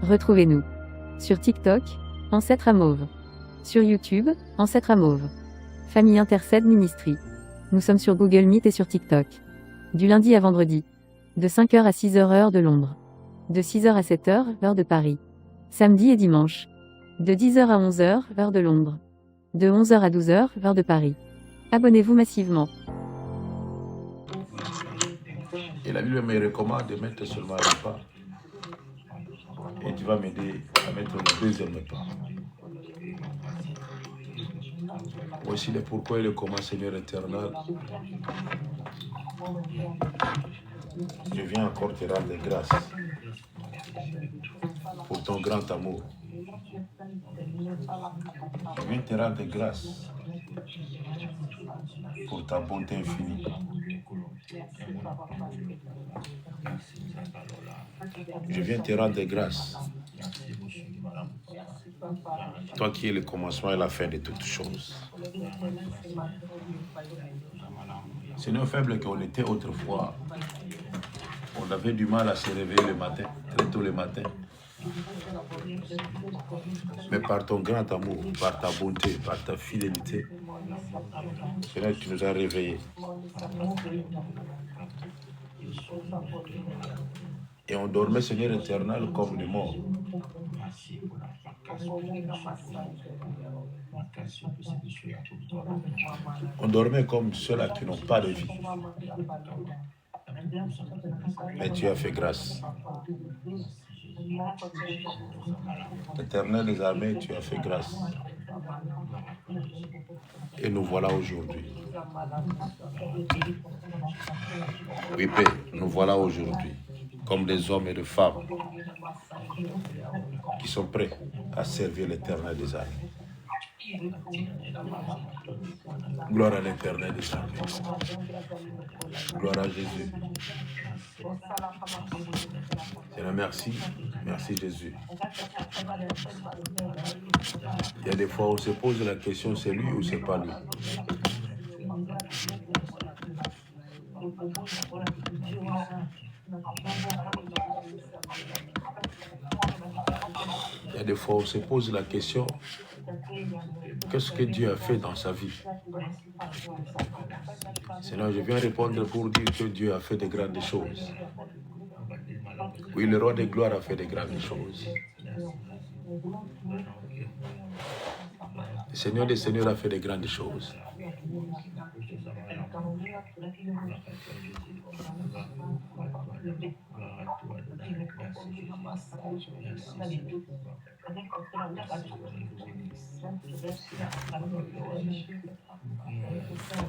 Retrouvez-nous sur TikTok, Ancêtre à Mauve. Sur YouTube, Ancêtre à Mauve. Famille Intercède Ministry. Nous sommes sur Google Meet et sur TikTok. Du lundi à vendredi. De 5h à 6h heure de Londres. De 6h à 7h, heure de Paris. Samedi et dimanche. De 10h à 11h, heure de Londres. De 11h à 12h, heure de Paris. Abonnez-vous massivement. Et la Bible me recommande de mettre seulement un pas. Et tu vas m'aider à mettre le deuxième pas. Voici le pourquoi et le comment, Seigneur éternel. Je viens encore te rendre grâce pour ton grand amour. Je viens te rendre grâce pour ta bonté infinie. Je viens te rendre grâce, toi qui es le commencement et la fin de toutes choses. Seigneur, faible qu'on était autrefois, on avait du mal à se réveiller le matin, très tôt le matin. Mais par ton grand amour, par ta bonté, par ta fidélité, Seigneur, tu nous as réveillés. Et on dormait, Seigneur éternel, comme les morts. On dormait comme ceux-là qui n'ont pas de vie. Mais tu as fait grâce. Éternel des armées, tu as fait grâce. Et nous voilà aujourd'hui. Oui, Père, nous voilà aujourd'hui comme des hommes et des femmes qui sont prêts à servir l'Éternel des armées. Gloire à l'Éternel des armées. Gloire à Jésus. Seigneur, merci. Merci Jésus. Il y a des fois où on se pose la question, c'est lui ou c'est pas lui? Il y a des fois où on se pose la question, qu'est-ce que Dieu a fait dans sa vie? Seigneur, je viens répondre pour dire que Dieu a fait de grandes choses. Oui, le roi de gloire a fait de grandes choses. Le Seigneur des Seigneurs a fait de grandes choses.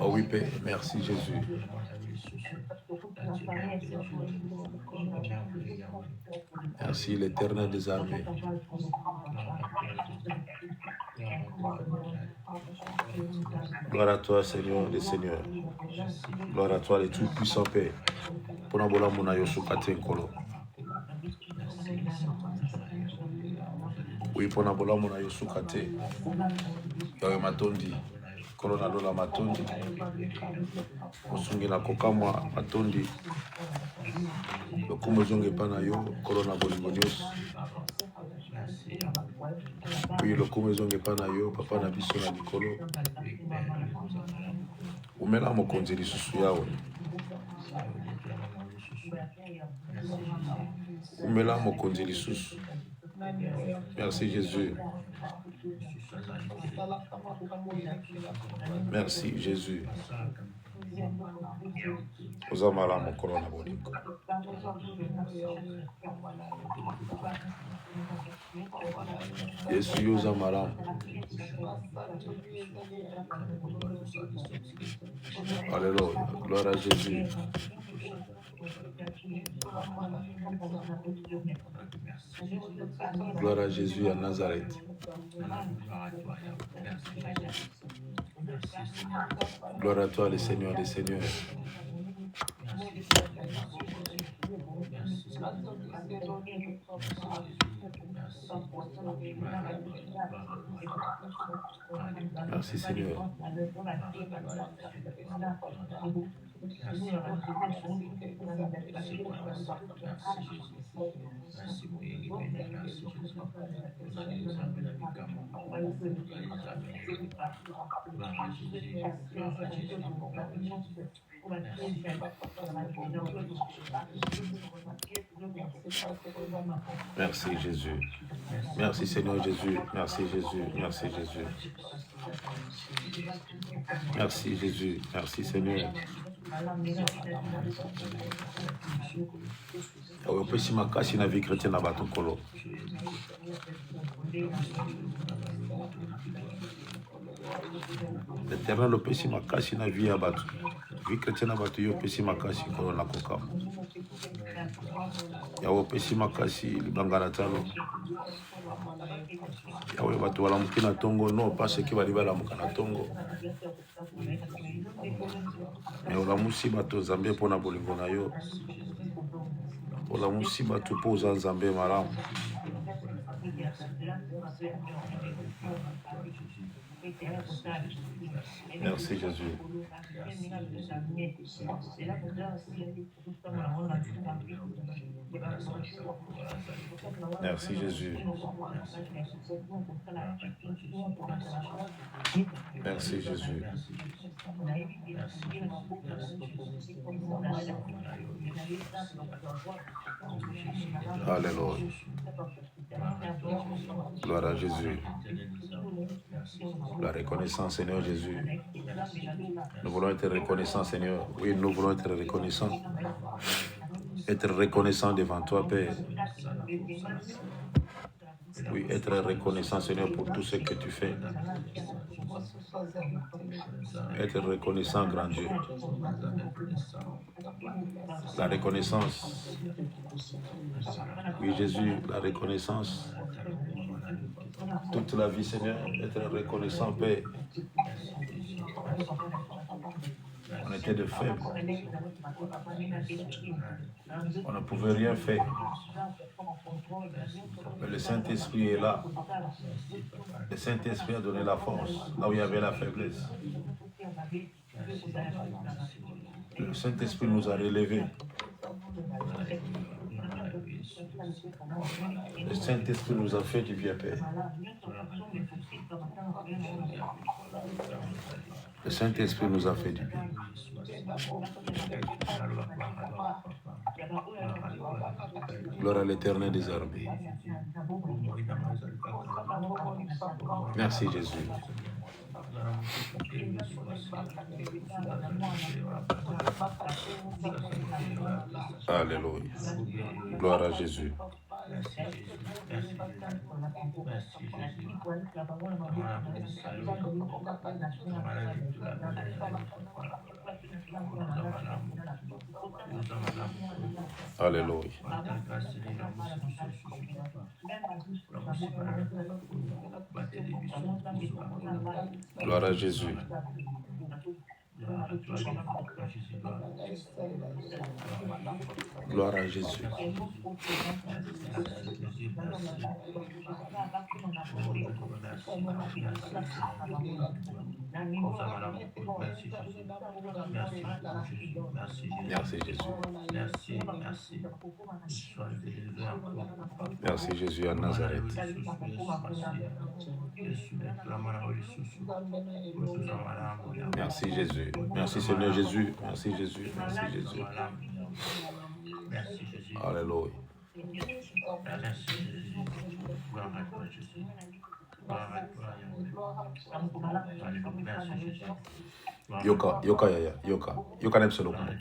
Oh oui, Père, merci Jésus. Merci l'Éternel des armées. Gloire à toi, Seigneur des Seigneurs. Gloire à toi, le Tout-Puissant Père. Ponabola muna yosukate nkolo. Oui, ponabola muna yosukate. Yawe matondi. Kolo na lola matondi. Osungi na kokamwa matondi. Lokumo zonge pana yo. Kolo na bolingo nyos. Oui, lokumo zonge pana yo. Papa na biso na likolo. Umela mokonzi lisusu yawe. Umela mokonzi lisusu. Merci Jésus. Merci Jésus. Ozamala mokolo na bolingo. Yesu ozamala. Alléluia. Gloire à Jésus. Gloire à Jésus à Nazareth. Gloire à toi, le Seigneur des Seigneurs. Merci Seigneur. Merci Jésus. Merci Seigneur Jésus. Merci Jésus. Merci Jésus. Merci Jésus. Merci Seigneur. Opesi makasi na vie chrétienne na bato kolo. L'Éternel opesi makasi na vie ya bato. Vie chrétienne na bato yo opesi makasi kolo na kokama. Yawe opesi makasi libanga na talo. Yawe bato balamuki na tongo no parce que bali balamuka na tongo. Mais olamusi bato Nzambe mpona bolingo na yo. Olamusi bato mpo oza Nzambe malamu. Merci Jésus. Merci Jésus. Merci Jésus. Alléluia. Gloire à Jésus. La reconnaissance, Seigneur Jésus. Nous voulons être reconnaissants, Seigneur. Oui, nous voulons être reconnaissants. Être reconnaissant devant toi, Père. Oui, être reconnaissant, Seigneur, pour tout ce que tu fais. Être reconnaissant, grand Dieu. La reconnaissance. Oui, Jésus, la reconnaissance. Toute la vie, Seigneur, être reconnaissant, Père. On était de faibles. On ne pouvait rien faire. Mais le Saint-Esprit est là. Le Saint-Esprit a donné la force, là où il y avait la faiblesse. Le Saint-Esprit nous a relevés. Le Saint-Esprit nous a fait du bien, Père. Le Saint-Esprit nous a fait du bien. Gloire à l'Éternel des armées. Merci Jésus. Alléluia. Gloire à Jésus. Alléluia. Gloire à Jésus. Gloire à Jésus. Merci Jésus. Merci Jésus à Nazareth. Merci Jésus. Merci Seigneur Jésus. Merci Jésus. Merci Jésus. Alléluia. Yoka, yoka yaya, yoka. Yoka na episode kumoko.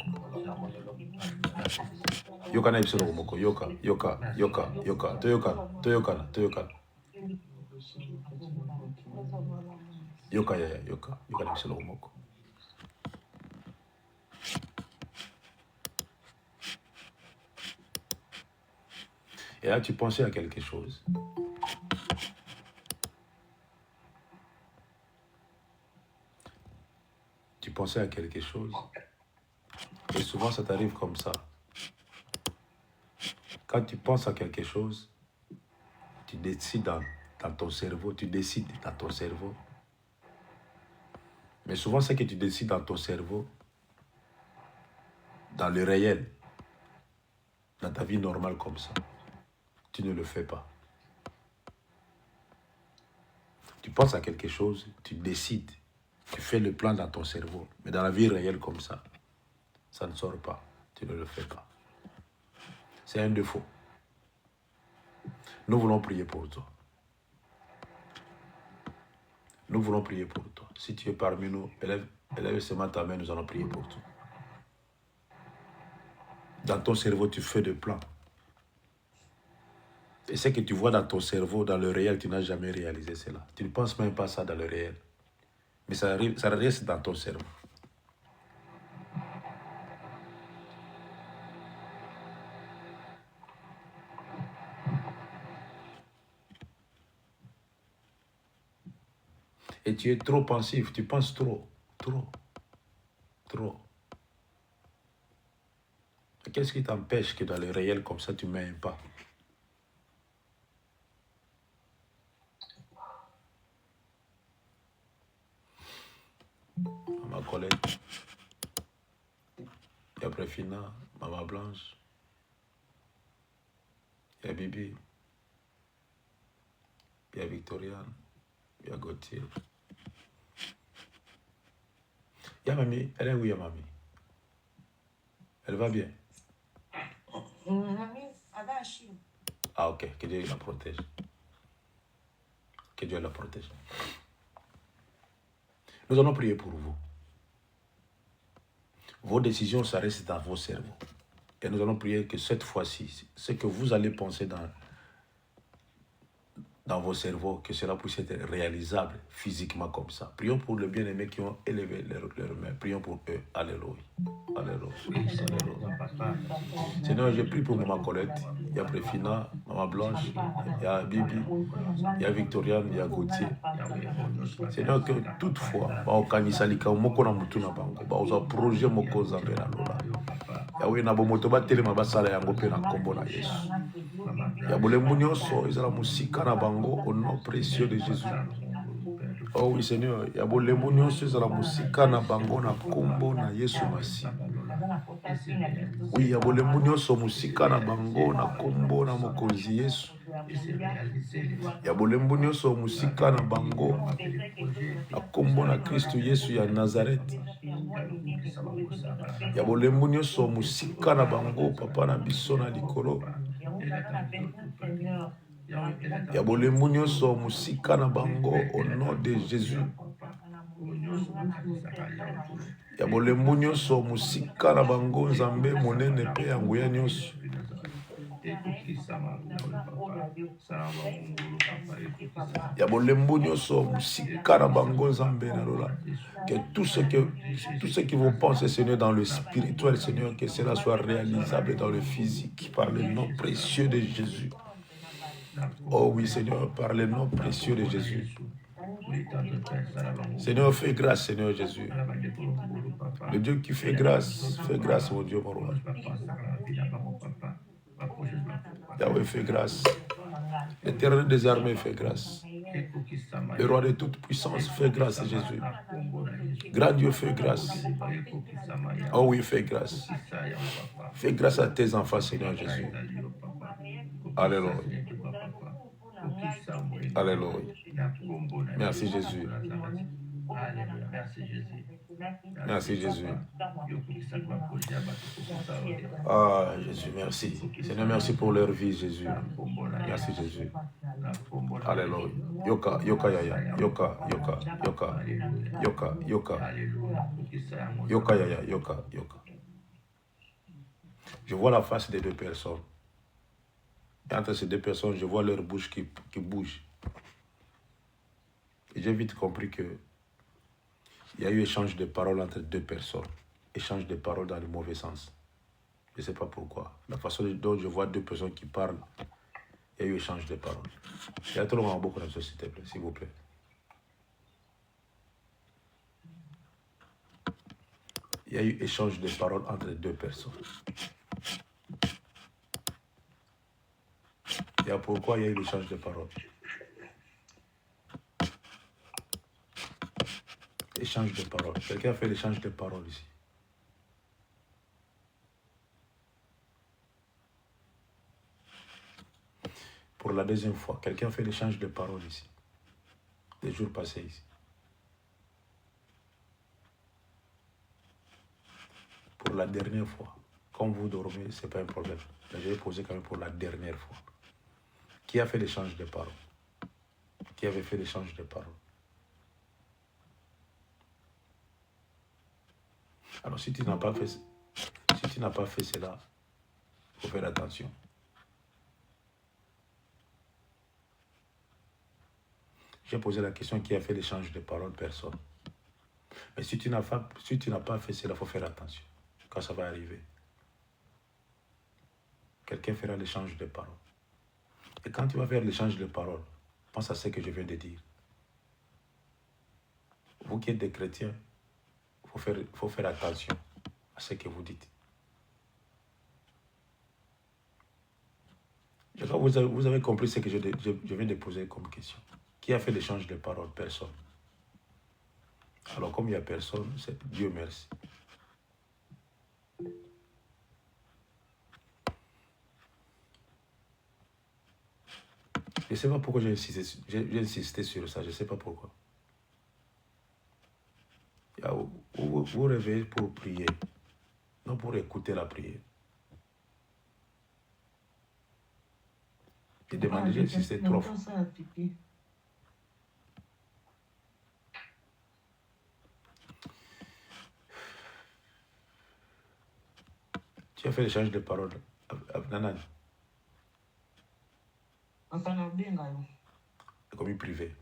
Yoka na episode kumoko. Yoka, yoka, yoka, yoka. Toyokana. Yoka yaya, yoka. Yoka na episode kumoko. Et là, tu pensais à quelque chose. Tu pensais à quelque chose. Et souvent, ça t'arrive comme ça. Quand tu penses à quelque chose, tu décides dans ton cerveau, Mais souvent, ce que tu décides dans ton cerveau dans le réel, dans ta vie normale comme ça, tu ne le fais pas. Tu penses à quelque chose, tu décides, tu fais le plan dans ton cerveau, mais dans la vie réelle comme ça ne sort pas, tu ne le fais pas. C'est un défaut. Nous voulons prier pour toi. Nous voulons prier pour toi. Si tu es parmi nous, élève seulement ta main, nous allons prier pour toi. Dans ton cerveau, tu fais des plans. Et ce que tu vois dans ton cerveau, dans le réel, tu n'as jamais réalisé cela. Tu ne penses même pas ça dans le réel. Mais ça reste dans ton cerveau. Et tu es trop pensif, tu penses trop. Qu'est-ce qui t'empêche que dans le réel, comme ça, tu ne mets un pas? Maman Colette, il y a Préfina, Maman Blanche, il y a Bibi, il y a Victoriane, il y a Gauthier. Il y a Mamie, elle est où, il y a Mamie? Elle va bien? Ah ok, que Dieu la protège. Que Dieu la protège. Nous allons prier pour vous. Vos décisions, ça reste dans vos cerveaux. Et nous allons prier que cette fois-ci, ce que vous allez penser dans vos cerveaux, que cela puisse être réalisable physiquement comme ça. Prions pour les bien-aimés qui ont élevé leurs mains. Prions pour eux. Alléluia. Alléluia. Alléluia. Seigneur, je prie pour Maman Colette. Il y a Préfina, Maman Blanche, il y a Bibi, il y a Victoriane, il y a Gauthier. Seigneur, que toutefois, baokanisali moko na mutu na bango, baoza projet moko nzambe na lola. Yawe na bomoto batelema basala yango mpe na kombo na Yesu. Ya bolembu nyonso ezala musika na bango au nom précieux de Jésus. Oh oui Seigneur, ya bolembu nyonso ezala musika na bango na kombo na Yesu Masi. Oui, ya bolembu nyonso musika na bango na kombo na mokonzi Yesu. Ya bolembu nyonso musika na bango na kombo na Kristo Yesu ya Nazareth. Ya bolembu nyonso musika na bango papa na biso na likolo. Ya bolembu nyonso musika na bango au nom de Jésus. Ya bolembu nyonso musika na bango nzambe monene pe ya nguya nyonso. Ya bolembu nyonso musika na bango nzambe na lola. Que tout ce que vous pensez, Seigneur, dans le spirituel, Seigneur, que cela soit réalisable dans le physique par le nom précieux de Jésus. Oh oui, Seigneur, par le nom précieux de Jésus. Seigneur, fais grâce, Seigneur Jésus. Le Dieu qui fait grâce, mon Dieu, mon roi. Yahweh fait grâce. L'Éternel des armées fait grâce. Le roi de toute puissance fait grâce, Jésus. Grand Dieu fait grâce. Oh oui, fais grâce. Fais grâce à tes enfants, Seigneur Jésus. Alléluia. Alléluia. Merci Jésus. Merci Jésus. Ah Jésus, merci. Seigneur, merci pour leur vie, Jésus. Merci Jésus. Alléluia. Yoka, yoka, yaya. Yoka, yoka, yoka. Yoka, yoka. Yoka, yaya, yoka, yoka. Je vois la face des deux personnes. Et entre ces deux personnes, je vois leur bouche qui bouge. Et j'ai vite compris que il y a eu échange de paroles entre deux personnes. Échange de paroles dans le mauvais sens. Je ne sais pas pourquoi. La façon dont je vois deux personnes qui parlent, il y a eu échange de paroles. Il y a trop longtemps beaucoup dans la société, s'il vous plaît. Il y a eu échange de paroles entre deux personnes. Il y a pourquoi il y a eu l'échange de paroles. Échange de paroles. Quelqu'un a fait l'échange de paroles ici. Pour la deuxième fois, quelqu'un fait l'échange de paroles ici. Les jours passés ici. Pour la dernière fois. Quand vous dormez, ce n'est pas un problème. Mais je vais poser quand même pour la dernière fois. Qui a fait l'échange de paroles? Qui avait fait l'échange de paroles? Alors si tu n'as pas fait cela, il faut faire attention. J'ai posé la question qui a fait l'échange de paroles, personne. Mais si tu n'as pas fait cela, il faut faire attention. Quand ça va arriver, quelqu'un fera l'échange de paroles. Et quand tu vas faire l'échange de paroles, pense à ce que je viens de dire. Vous qui êtes des chrétiens, il faut faire attention à ce que vous dites. Je crois que vous avez compris ce que je viens de poser comme question. Qui a fait l'échange de paroles? Personne. Alors comme il n'y a personne, c'est Dieu merci. Je ne sais pas pourquoi j'ai insisté sur ça, je ne sais pas pourquoi. Vous réveillez pour prier, non pour écouter la prière. Et demandez, j'ai insisté 3 fois. Tu as fait l'échange de paroles avec Nanani. Comme une privée.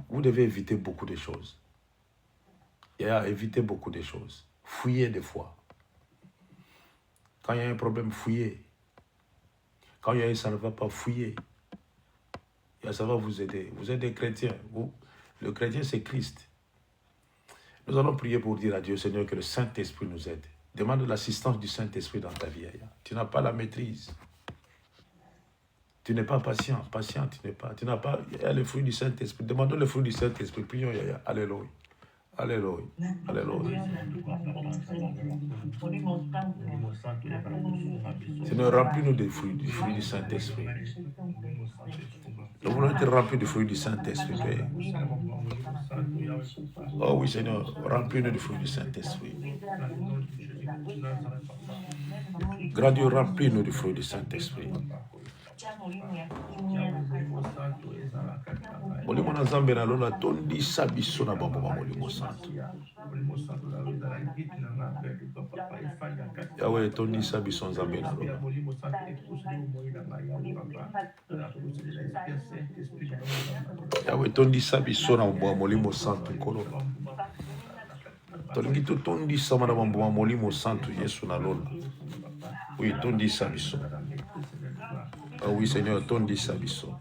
Vous devez éviter beaucoup de choses. Éviter beaucoup de choses. Fouillez des fois. Quand il y a un problème, fouillez. Quand il y a ça ne va pas, fouiller. Et ça va vous aider. Vous êtes des chrétiens. Le chrétien, c'est Christ. Nous allons prier pour dire à Dieu, Seigneur, que le Saint-Esprit nous aide. Demande l'assistance du Saint-Esprit dans ta vie. Tu n'as pas la maîtrise. Tu n'es pas patient. Patient, tu n'as pas. Il y a le fruit du Saint-Esprit. Demandons le fruit du Saint-Esprit. Prions, Yaya. Alléluia. Alléluia. Alléluia. Seigneur, remplis-nous du fruit du Saint-Esprit. Nous voulons être remplis du fruit du Saint-Esprit. Oh oui, Seigneur, remplis-nous du fruit du Saint-Esprit. Grand Dieu, remplis-nous du fruit du Saint-Esprit. Molimo na Nzambe na lola tondisa biso na bamboma Molimo Santo. Yahweh tondisa biso Nzambe na lola. Yahweh tondisa biso na bamboma Molimo Santo kolo. Tolingi to tondisa na bamboma Molimo Santo Yesu na lola. Oui, tondisa biso. Oh oui, Seigneur, tondisa biso.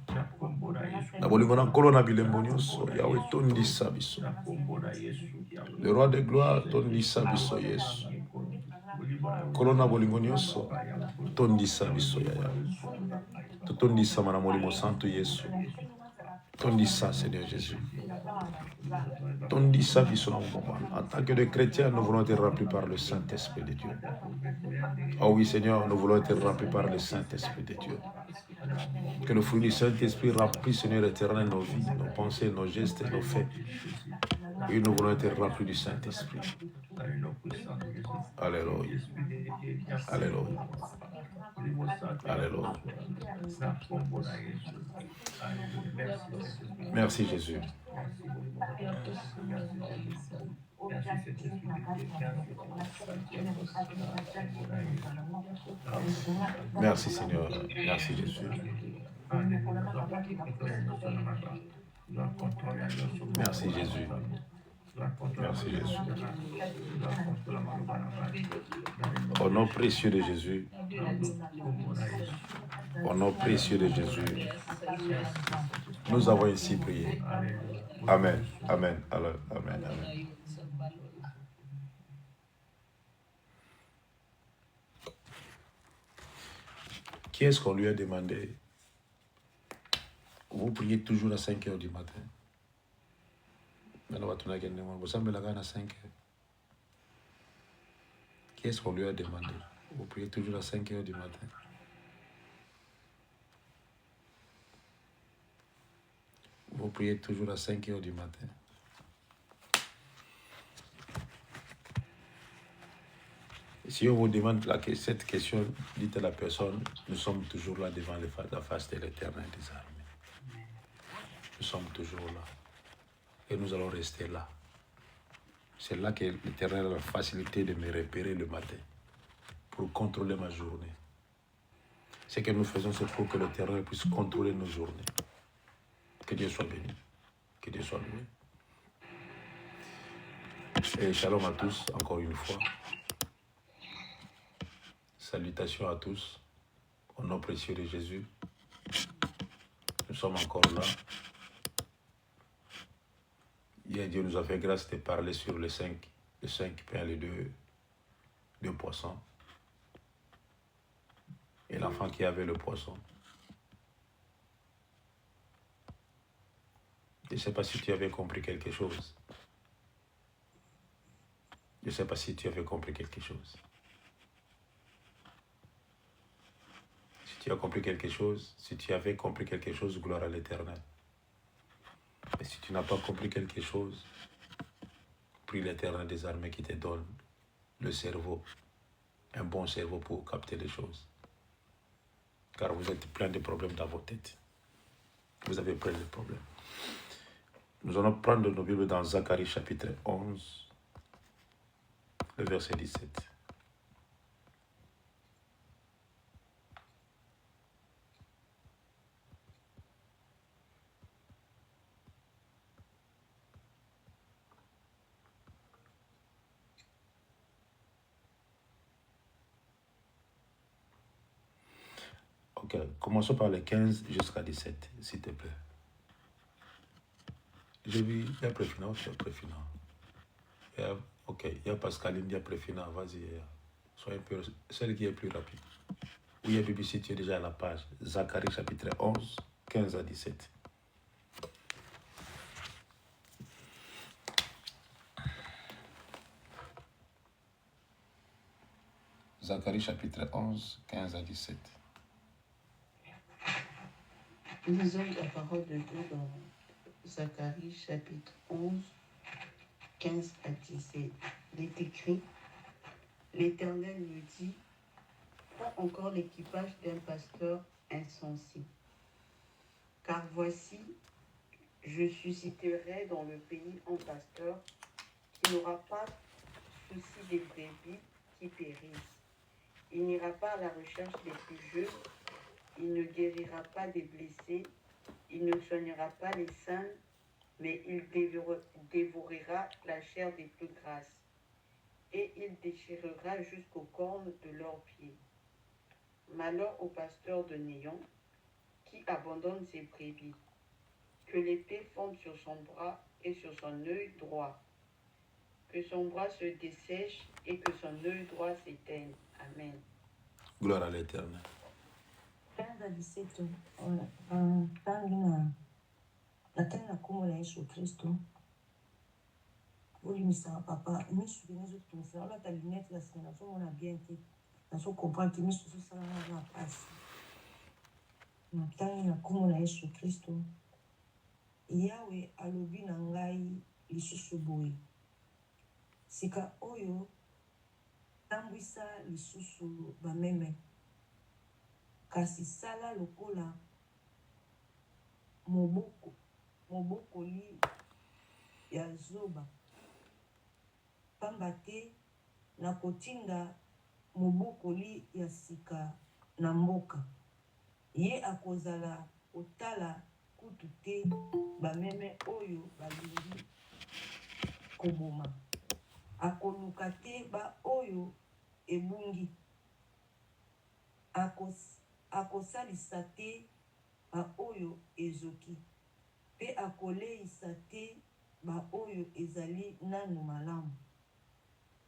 Na bolingo na nkolo na bilembo nyonso, Yahweh tondisa biso. Le roi de gloire tondisa biso Yesu. Nkolo na bolingo nyonso, tondisa biso Yaya. Tondisa na Molimo Santo Yesu. Tondisa, Seigneur Jésus. Tondisa biso na moment. En tant que des chrétiens, nous voulons être remplis par le Saint-Esprit de Dieu. Oh oui, Seigneur, nous voulons être remplis par le Saint-Esprit de Dieu. Que le fruit du Saint-Esprit remplisse, Seigneur éternel, nos vies, nos pensées, nos gestes et nos faits. Oui, nous voulons être remplis du Saint-Esprit. Alléluia. Alléluia. Alléluia. Merci Jésus. Merci Seigneur. Merci Jésus. Merci Jésus. Merci Jésus. Au nom précieux de Jésus. Au nom précieux de Jésus. Nous avons ici prié. Amen. Amen. Amen. Amen. Amen. Qui est-ce qu'on lui a demandé? Vous priez toujours à 5 heures du matin. Qui Qu'est-ce qu'on lui a demandé? Vous priez toujours à 5 heures du matin. Vous priez toujours à 5 heures du matin. Si on vous demande cette question, dites à la personne, nous sommes toujours là devant la face de l'Éternel des armées. Nous sommes toujours là. Et nous allons rester là. C'est là que l'Éternel a la facilité de me repérer le matin pour contrôler ma journée. Ce que nous faisons, c'est pour que l'Éternel puisse contrôler nos journées. Que Dieu soit béni. Que Dieu soit loué. Et shalom à tous, encore une fois. Salutations à tous. Au nom précieux de Jésus. Nous sommes encore là. Hier, Dieu nous a fait grâce de parler sur les 5 pains et les 2 poissons. Et l'enfant qui avait le poisson. Je ne sais pas si tu avais compris quelque chose. Je ne sais pas si tu avais compris quelque chose. Si tu as compris quelque chose, si tu avais compris quelque chose, gloire à l'Éternel. Et si tu n'as pas compris quelque chose, prie l'Éternel des armées qui te donne le cerveau, un bon cerveau pour capter les choses. Car vous êtes plein de problèmes dans vos têtes. Vous avez plein de problèmes. Nous allons prendre nos Bibles dans Zacharie chapitre 11, le verset 17. Ok, commençons par les 15 jusqu'à 17, s'il te plaît. J'ai vu, il y a Préfina, il y a Préfina. Ok, il y a Pascaline, il y a Préfina, vas-y. Sois un peu, celle qui est plus rapide. Oui, il y a BBC, tu es déjà à la page. Zacharie chapitre 11, 15 à 17. Zacharie chapitre 11, 15 à 17. Lisons la parole de Dieu dans Zacharie chapitre 11, 15 à 17. Il est écrit, l'Éternel me dit, prends encore l'équipage d'un pasteur insensé. Car voici, je susciterai dans le pays un pasteur qui n'aura pas souci des brebis qui périssent. Il n'ira pas à la recherche des plus jeunes, il ne guérira pas des blessés, il ne soignera pas les saints, mais il dévorera la chair des plus grasses, et il déchirera jusqu'aux cornes de leurs pieds. Malheur au pasteur de Néon, qui abandonne ses brebis. Que l'épée fonde sur son bras et sur son œil droit. Que son bras se dessèche et que son œil droit s'éteigne. Amen. Gloire à l'Éternel. 15 à 17 natani na kombo na yesu kristo olimisaka papa misu pe nazotunisa olata lunete na nsima nazomona bien te nazokomprendre te misu ezosalana na mpasi natangi na kombo na yesu kristo yawe alobi na ngai lisusu boye sika oyo tambwisa lisusu bameme kasi sala lokola mobokoli ya zoba pamba te na kotinda mobokoli ya sika na mboka ye akozala kotala kutu te bameme oyo balingi koboma akoluka te oyo ebungi akosalisa te oyo ezoki pe akoleisa te oyo ezali nanu malamu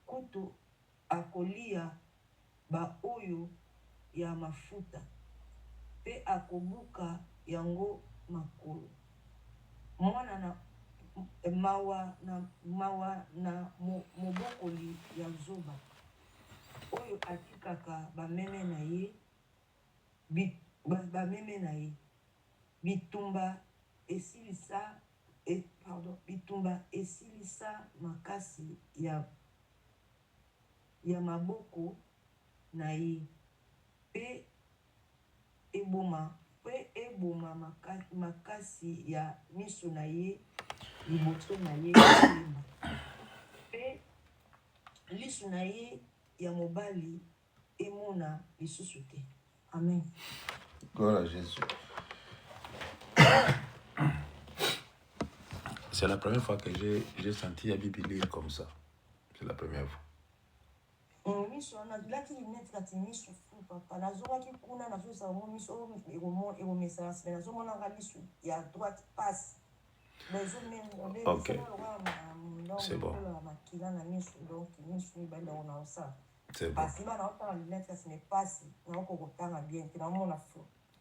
kutu akolia oyo ya mafuta pe akobuka yango makolo mwana na mawa na mobokoli ya zoba oyo atikaka bameme na ye bameme na ye bitumba esilisa makasi ya maboko na ye pe eboma makasi ya miso na ye liboso na ye pe lisu na ye ya mobali emona lisusu te. Amen. Gloire à Jésus. C'est la première fois que j'ai senti la Bible lire comme ça. C'est la première fois. Miso laki lunette kati miso fu papa nazongaki kuna nazosala mo miso ekomesana sima nazomonaka lisu ya droite passe Ok. C'est bon. C'est bon.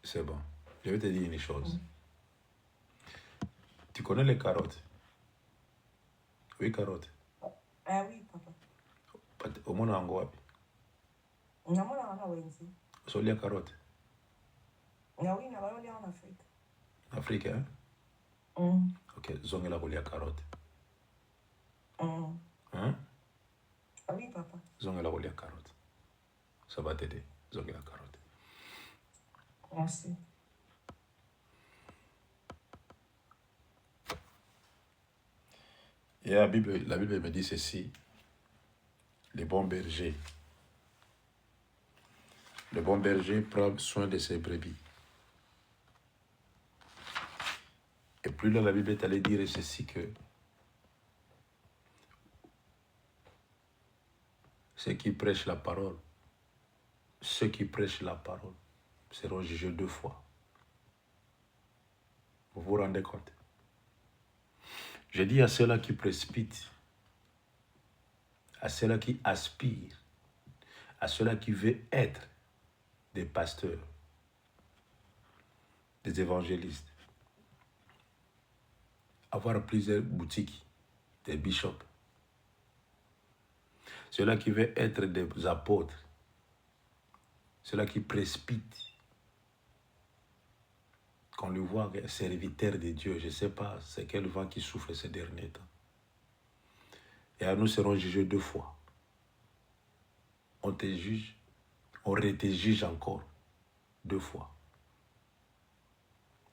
C'est bon. Je vais te dire une chose. Tu connais les carottes? Oui, carottes. Ah oui, papa. Au monde en Goabi. Sur les carottes. Ah oui, en Afrique. Afrique, hein? Ok, zonge la kolia carotte. Hein? Ah oui, papa. Zonge la kolia carotte. Ça va t'aider. Zonge la carotte. Merci. Et la Bible me dit ceci. Le bon berger prend soin de ses brebis. Et plus là, la Bible est allée dire ceci que ceux qui prêchent la parole seront jugés 2 fois. Vous vous rendez compte? Je dis à ceux-là qui précipitent, à ceux-là qui aspirent, à ceux-là qui veulent être des pasteurs, des évangélistes, avoir plusieurs boutiques, des bishops, ceux-là qui veulent être des apôtres, ceux-là qui précipitent, qu'on le voit serviteur de Dieu, je ne sais pas c'est quel vent qui souffle ces derniers temps. Et à nous serons jugés 2 fois. On te juge, on te juge encore 2 fois.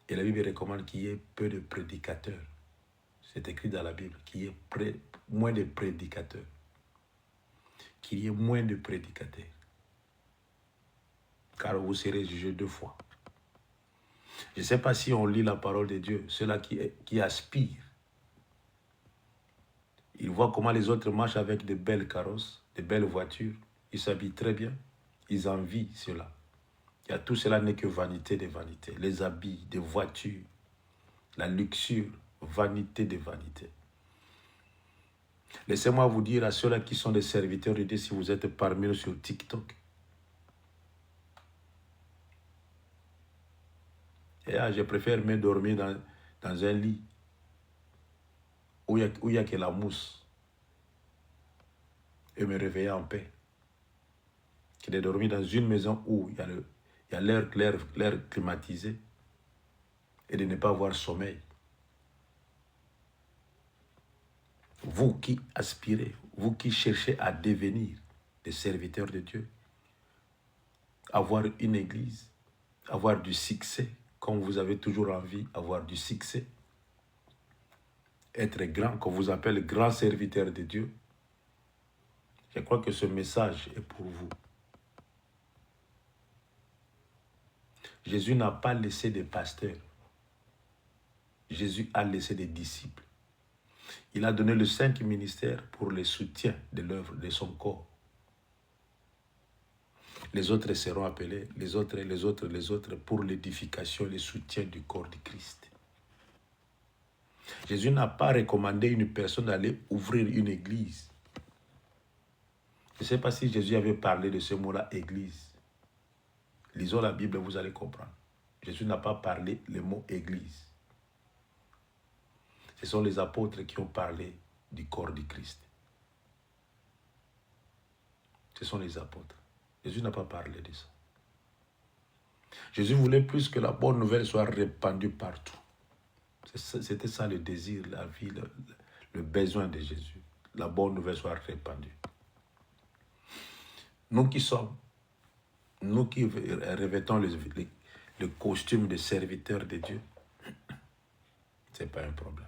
Et la Bible recommande qu'il y ait peu de prédicateurs. C'est écrit dans la Bible qu'il y ait moins de prédicateurs. Qu'il y ait moins de prédicateurs. Car vous serez jugés 2 fois. Je ne sais pas si on lit la parole de Dieu, ceux-là qui aspirent. Ils voient comment les autres marchent avec de belles carrosses, de belles voitures. Ils s'habillent très bien. Ils envient cela. Et tout cela n'est que vanité de vanité. Les habits, des voitures, la luxure, vanité de vanité. Laissez-moi vous dire à ceux-là qui sont des serviteurs de Dieu, si vous êtes parmi nous sur TikTok. Et je préfère me dormir dans un lit où il n'y a que la mousse et me réveiller en paix. Que de dormir dans une maison où il y a l'air climatisé et de ne pas avoir sommeil. Vous qui aspirez, vous qui cherchez à devenir des serviteurs de Dieu, avoir une église, avoir du succès, comme vous avez toujours envie, avoir du succès, être grand, qu'on vous appelle grand serviteur de Dieu, je crois que ce message est pour vous. Jésus n'a pas laissé des pasteurs. Jésus a laissé des disciples. Il a donné le 5 ministères pour le soutien de l'œuvre de son corps. Les autres seront appelés, les autres pour l'édification, le soutien du corps de Christ. Jésus n'a pas recommandé à une personne d'aller ouvrir une église. Je ne sais pas si Jésus avait parlé de ce mot-là, église. Lisons la Bible, vous allez comprendre. Jésus n'a pas parlé le mot église. Ce sont les apôtres qui ont parlé du corps du Christ. Ce sont les apôtres. Jésus n'a pas parlé de ça. Jésus voulait plus que la bonne nouvelle soit répandue partout. C'était ça le désir, la vie, le besoin de Jésus. La bonne nouvelle soit répandue. Nous qui revêtons le costume de serviteurs de Dieu, ce n'est pas un problème.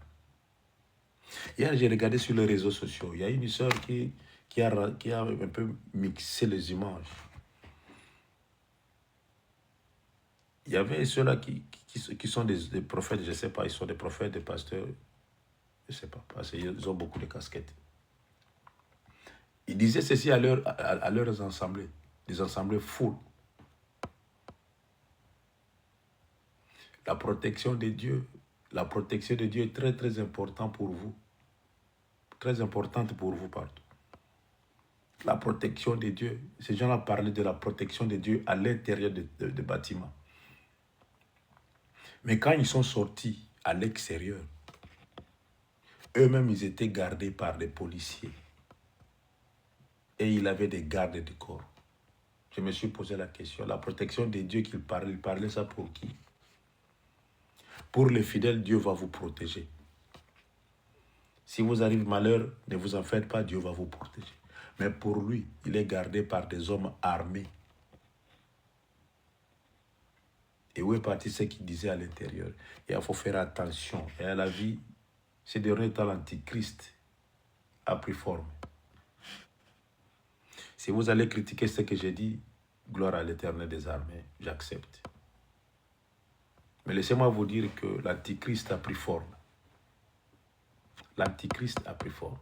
Hier, j'ai regardé sur les réseaux sociaux, il y a une sœur qui a un peu mixé les images. Il y avait ceux-là qui sont des prophètes, je ne sais pas, ils sont des prophètes, des pasteurs, je ne sais pas, parce qu'ils ont beaucoup de casquettes. Ils disaient ceci à leurs assemblées, des assemblées full. La protection de Dieu est très très importante pour vous. Très importante pour vous partout. La protection de Dieu, ces gens-là parlaient de la protection de Dieu à l'intérieur des bâtiments. Mais quand ils sont sortis à l'extérieur, eux-mêmes, ils étaient gardés par des policiers. Et il avait des gardes du corps. Je me suis posé la question, la protection de Dieu qu'il parlait ça pour qui? Pour les fidèles, Dieu va vous protéger. Si vous arrive malheur, ne vous en faites pas, Dieu va vous protéger. Mais pour lui, il est gardé par des hommes armés. Et où est parti ce qu'il disait à l'intérieur? Et il faut faire attention. Et à la vie, ces derniers temps, l'antichrist a pris forme. Si vous allez critiquer ce que j'ai dit, gloire à l'Éternel des armées, j'accepte. Mais laissez-moi vous dire que l'antichrist a pris forme. L'antichrist a pris forme.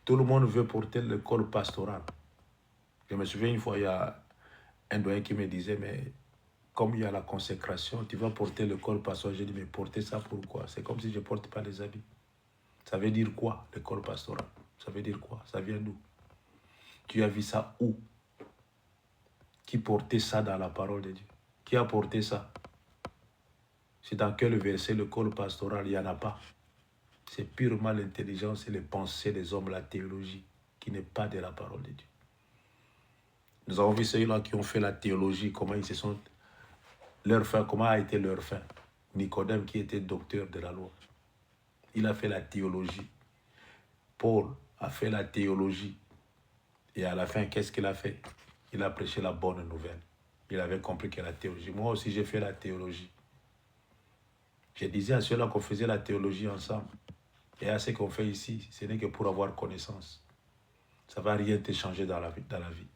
Tout le monde veut porter le col pastoral. Je me souviens une fois, il y a un doyen qui me disait, mais comme il y a la consécration, tu vas porter le col pastoral. J'ai dit, mais porter ça pourquoi? C'est comme si je ne porte pas les habits. Ça veut dire quoi, le col pastoral? Ça veut dire quoi? Ça vient d'où? Tu as vu ça où? Qui portait ça dans la parole de Dieu? Qui a porté ça? C'est dans quel verset le col pastoral? Il n'y en a pas. C'est purement l'intelligence et les pensées des hommes, la théologie, qui n'est pas de la parole de Dieu. Nous avons vu ceux-là qui ont fait la théologie, comment ils se sont... Leur fin, comment a été leur fin? Nicodème qui était docteur de la loi. Il a fait la théologie. Paul a fait la théologie. Et à la fin, qu'est-ce qu'il a fait? Il a prêché la bonne nouvelle. Il avait compris que la théologie. Moi aussi, j'ai fait la théologie. Je disais à ceux-là qu'on faisait la théologie ensemble. Et à ce qu'on fait ici, ce n'est que pour avoir connaissance. Ça ne va rien te changer dans la vie.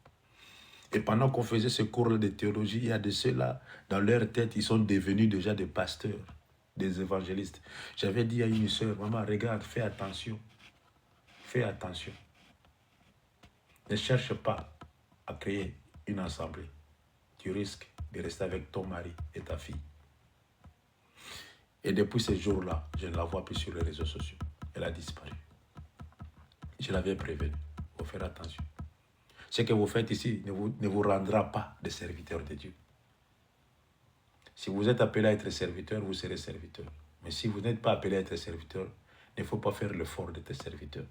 Et pendant qu'on faisait ce cours de théologie, il y a de ceux-là, dans leur tête, ils sont devenus déjà des pasteurs, des évangélistes. J'avais dit à une sœur, maman, regarde, fais attention. Fais attention. Ne cherche pas à créer une assemblée. Tu risques de rester avec ton mari et ta fille. Et depuis ce jour-là, je ne la vois plus sur les réseaux sociaux. Elle a disparu. Je l'avais prévenu. Il faut faire attention. Ce que vous faites ici ne vous rendra pas des serviteurs de Dieu. Si vous êtes appelé à être serviteur, vous serez serviteur. Mais si vous n'êtes pas appelé à être serviteur, il ne faut pas faire l'effort d'être serviteur.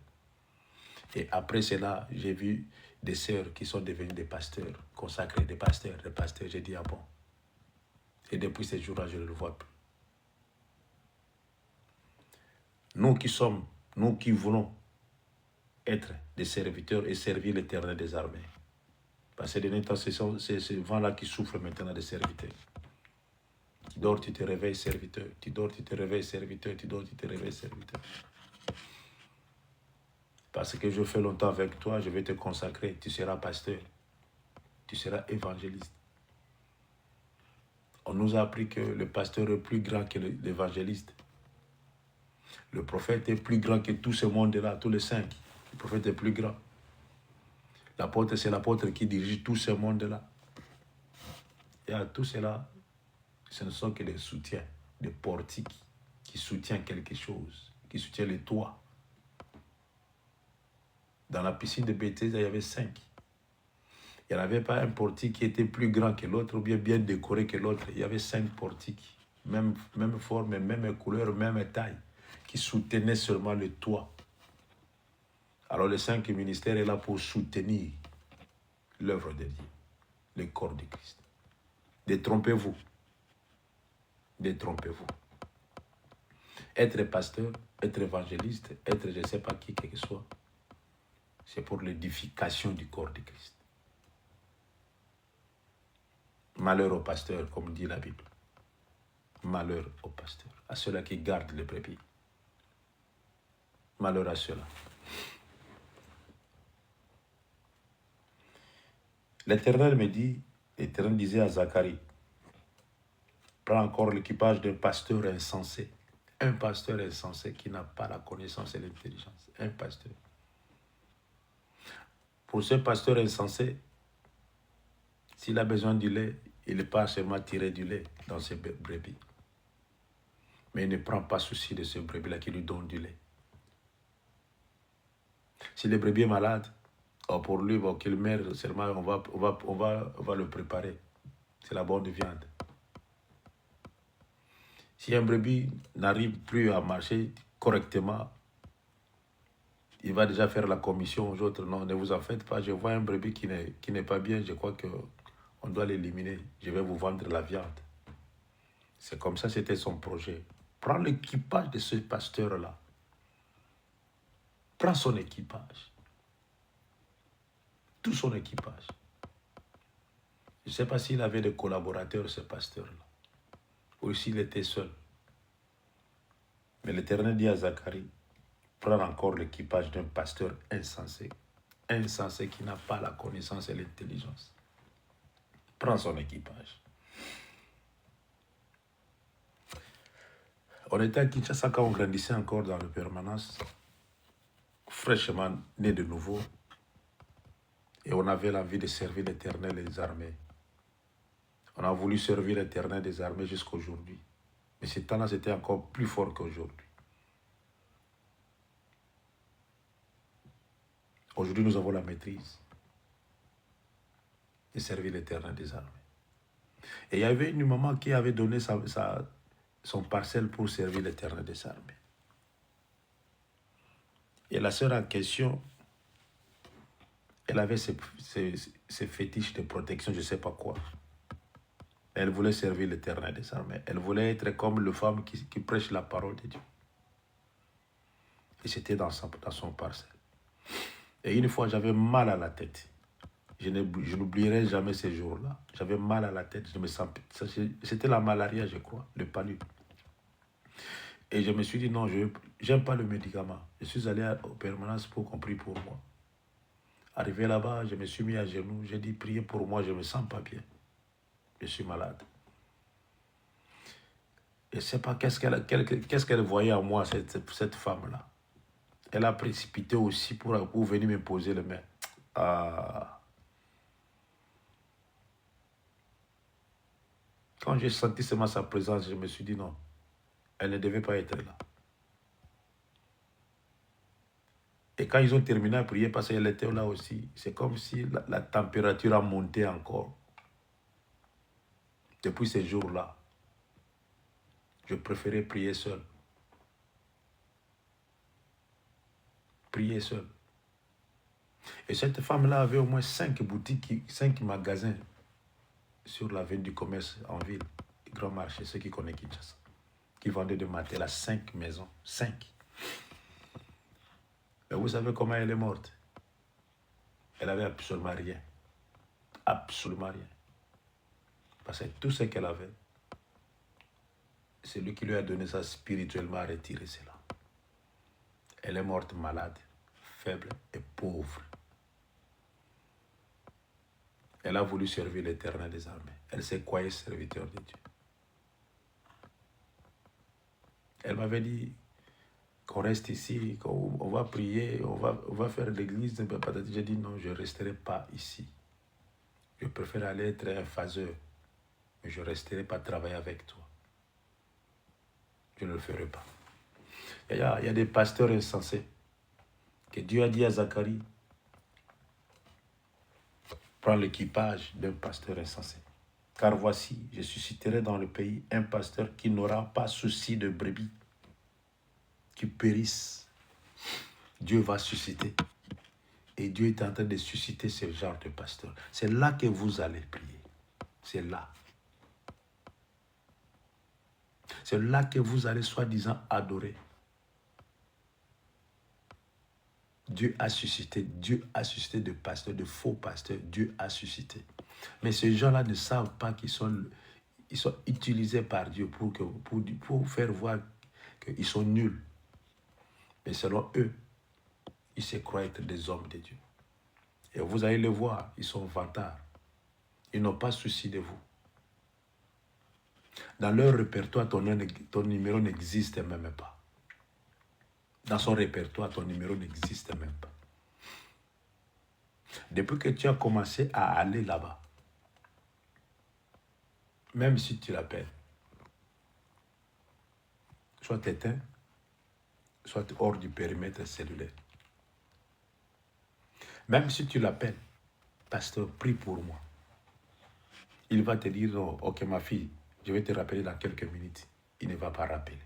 Et après cela, j'ai vu des sœurs qui sont devenues des pasteurs, consacrés, des pasteurs. J'ai dit, ah bon. Et depuis ce jour-là, je ne le vois plus. Nous qui voulons être des serviteurs et servir l'Éternel des armées. Parce que de derniers temps, c'est ce vent-là qui souffle maintenant des serviteurs. Tu dors, tu te réveilles serviteur. Tu dors, tu te réveilles serviteur. Tu dors, tu te réveilles serviteur. Parce que je fais longtemps avec toi, je vais te consacrer. Tu seras pasteur. Tu seras évangéliste. On nous a appris que le pasteur est plus grand que l'évangéliste. Le prophète est plus grand que tout ce monde-là, tous les 5. Le prophète est plus grand. L'apôtre, c'est l'apôtre qui dirige tout ce monde-là. Et à tout cela, ce ne sont que des soutiens, des portiques qui soutiennent quelque chose, qui soutiennent les toits. Dans la piscine de Bethesda, il y avait 5. Il n'y en avait pas un portique qui était plus grand que l'autre ou bien décoré que l'autre. Il y avait 5 portiques, même forme, même couleur, même taille, qui soutenaient seulement le toit. Alors le 5 ministère est là pour soutenir l'œuvre de Dieu, le corps de Christ. Détrompez-vous. Détrompez-vous. Être pasteur, être évangéliste, être je ne sais pas qui que ce soit, c'est pour l'édification du corps de Christ. Malheur au pasteur, comme dit la Bible. Malheur au pasteur, à ceux-là qui gardent les brebis. Malheur à ceux-là. L'Éternel me dit, l'Éternel disait à Zacharie, prends encore l'équipage d'un pasteur insensé. Un pasteur insensé qui n'a pas la connaissance et l'intelligence. Un pasteur. Pour ce pasteur insensé, s'il a besoin du lait, il n'est pas seulement tirer du lait dans ses brebis. Mais il ne prend pas souci de ce brebis-là qui lui donne du lait. Si le brebis est malade, pour lui, qu'il meurt, seulement on va le préparer. C'est la bonne viande. Si un brebis n'arrive plus à marcher correctement, il va déjà faire la commission aux autres. Non, ne vous en faites pas. Je vois un brebis qui n'est pas bien. Je crois qu'on doit l'éliminer. Je vais vous vendre la viande. C'est comme ça, c'était son projet. Prends l'équipage de ce pasteur-là. Prends son équipage. Tout son équipage. Je ne sais pas s'il avait des collaborateurs, ce pasteur-là. Ou s'il était seul. Mais l'Éternel dit à Zacharie, prends encore l'équipage d'un pasteur insensé. Insensé qui n'a pas la connaissance et l'intelligence. Prends son équipage. On était à Kinshasa quand on grandissait encore dans la permanence, fraîchement né de nouveau, et on avait l'envie de servir l'Éternel et les armées. On a voulu servir l'Éternel des armées jusqu'à aujourd'hui. Mais ce temps-là, c'était encore plus fort qu'aujourd'hui. Aujourd'hui, nous avons la maîtrise de servir l'Éternel des armées. Et il y avait une maman qui avait donné son parcelle pour servir l'Éternel des armées. Et la sœur en question, elle avait ses fétiches de protection, je ne sais pas quoi. Elle voulait servir l'Éternel des armées. Elle voulait être comme le femme qui prêche la parole de Dieu. Et c'était dans son parcelle. Et une fois, j'avais mal à la tête. Je n'oublierai jamais ces jours-là. J'avais mal à la tête. Je me sentais, c'était la malaria, je crois, le palu. Et je me suis dit, non, je n'aime pas le médicament. Je suis allé aux permanences pour qu'on prie pour moi. Arrivé là-bas, je me suis mis à genoux. J'ai dit, priez pour moi, je ne me sens pas bien. Je suis malade. Je ne sais pas qu'est-ce qu'elle voyait en moi, cette femme-là. Elle a précipité aussi pour venir me poser les mains. Quand j'ai senti seulement sa présence, je me suis dit non, elle ne devait pas être là. Et quand ils ont terminé à prier, parce qu'elle était là aussi, c'est comme si la température a monté encore. Depuis ces jours-là, je préférais prier seul. Prier seul. Et cette femme-là avait au moins 5 boutiques, 5 magasins sur l'avenue du commerce en ville, le grand marché, ceux qui connaissent Kinshasa, qui vendaient de matériel à 5 maisons. 5. Mais vous savez comment elle est morte? Elle avait absolument rien. Absolument rien. Parce que tout ce qu'elle avait, c'est lui qui lui a donné ça spirituellement à retirer cela. Elle est morte malade, faible et pauvre. Elle a voulu servir l'Éternel des armées. Elle s'est croyée serviteur de Dieu. Elle m'avait dit qu'on reste ici, qu'on va prier, on va faire l'église. J'ai dit non, je ne resterai pas ici. Je préfère aller être un phaseur, mais je ne resterai pas travailler avec toi. Je ne le ferai pas. Il y a des pasteurs insensés que Dieu a dit à Zacharie, prends l'équipage d'un pasteur insensé. Car voici, je susciterai dans le pays un pasteur qui n'aura pas souci de brebis, qui périssent. Dieu va susciter Et Dieu est en train de susciter ce genre de pasteur. C'est là que vous allez prier. C'est là. C'est là que vous allez soi-disant adorer. Dieu a suscité de pasteurs, de faux pasteurs. Dieu a suscité. Mais ces gens-là ne savent pas qu'ils sont utilisés par Dieu pour faire voir qu'ils sont nuls. Mais selon eux, ils se croient être des hommes de Dieu. Et vous allez le voir, ils sont vantards. Ils n'ont pas souci de vous. Dans leur répertoire, ton numéro n'existe même pas. Dans son répertoire, ton numéro n'existe même pas. Depuis que tu as commencé à aller là-bas, même si tu l'appelles, soit éteint, soit hors du périmètre cellulaire. Même si tu l'appelles, pasteur, prie pour moi. Il va te dire, oh, ok ma fille, je vais te rappeler dans quelques minutes. Il ne va pas rappeler.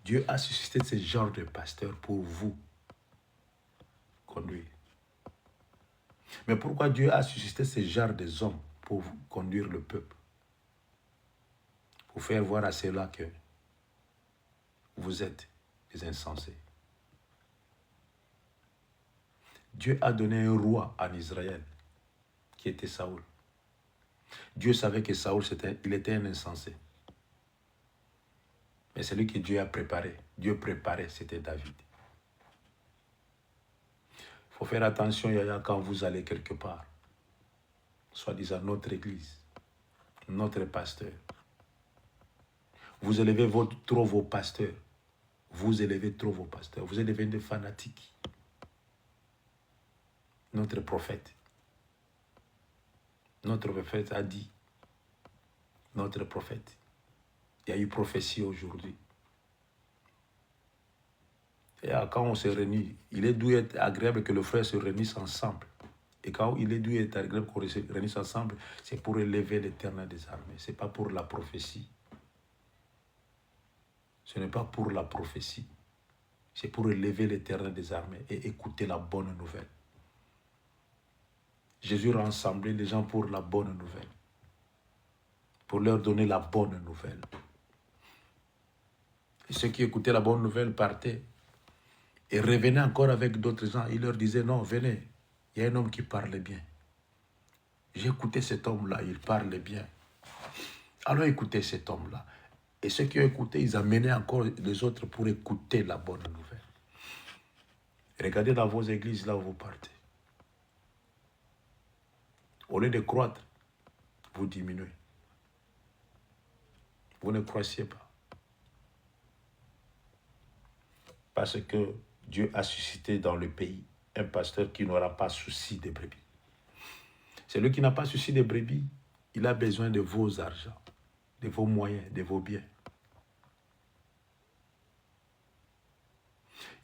Dieu a suscité ce genre de pasteur pour vous conduire. Mais pourquoi Dieu a suscité ce genre de hommes pour vous conduire le peuple? Pour faire voir à ceux-là que vous êtes des insensés. Dieu a donné un roi en Israël qui était Saoul. Dieu savait que Saoul, il était un insensé. Mais celui que Dieu a préparé, Dieu préparait, c'était David. Il faut faire attention, Yaya, quand vous allez quelque part. Soi-disant notre église, notre pasteur. Vous élevez trop vos pasteurs. Vous élevez trop vos pasteurs. Vous êtes devenus des fanatiques. Notre prophète a dit, notre prophète, il y a eu prophétie aujourd'hui. Et quand on se réunit, il est doux et agréable que le frère se réunisse ensemble. Et quand il est doux et agréable qu'on se réunisse ensemble, c'est pour élever l'Éternel des armées. Ce n'est pas pour la prophétie. Ce n'est pas pour la prophétie. C'est pour élever l'Éternel des armées et écouter la bonne nouvelle. Jésus rassemblait les gens pour la bonne nouvelle. Pour leur donner la bonne nouvelle. Et ceux qui écoutaient la bonne nouvelle partaient et revenaient encore avec d'autres gens. Il leur disait, non, venez, il y a un homme qui parle bien. J'ai écouté cet homme-là, il parle bien. Alors écoutez cet homme-là. Et ceux qui ont écouté, ils amenaient encore les autres pour écouter la bonne nouvelle. Regardez dans vos églises là où vous partez. Au lieu de croître, vous diminuez. Vous ne croissiez pas. Parce que Dieu a suscité dans le pays un pasteur qui n'aura pas souci des brebis. Celui qui n'a pas souci des brebis, il a besoin de vos argents, de vos moyens, de vos biens.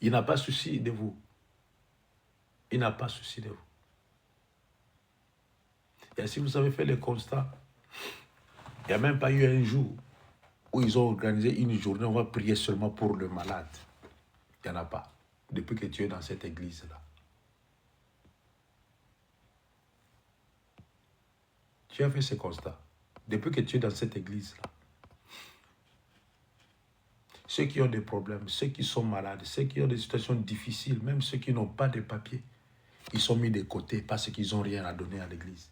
Il n'a pas souci de vous. Il n'a pas souci de vous. Et si vous avez fait le constat, il n'y a même pas eu un jour où ils ont organisé une journée, on va prier seulement pour le malade. Il n'y en a pas. Depuis que tu es dans cette église-là. Tu as fait ce constat. Depuis que tu es dans cette église-là. Ceux qui ont des problèmes, ceux qui sont malades, ceux qui ont des situations difficiles, même ceux qui n'ont pas de papiers, ils sont mis de côté parce qu'ils n'ont rien à donner à l'église.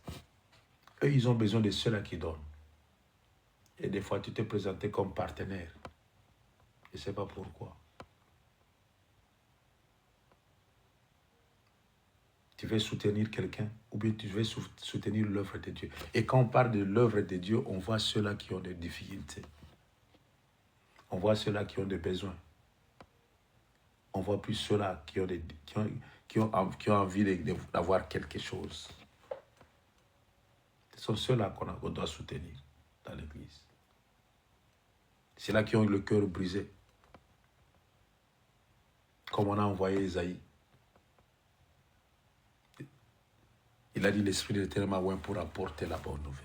Eux, ils ont besoin de ceux-là qui donnent. Et des fois, tu t'es présenté comme partenaire. Je ne sais pas pourquoi. Tu veux soutenir quelqu'un ou bien tu veux soutenir l'œuvre de Dieu. Et quand on parle de l'œuvre de Dieu, on voit ceux-là qui ont des difficultés. On voit ceux-là qui ont des besoins. On voit plus ceux-là qui ont envie d'avoir quelque chose. Ce sont ceux-là qu'on doit soutenir dans l'église. C'est là qui ont le cœur brisé. Comme on a envoyé Isaïe. Il a dit l'Esprit de l'Éternel m'a oint pour apporter la bonne nouvelle.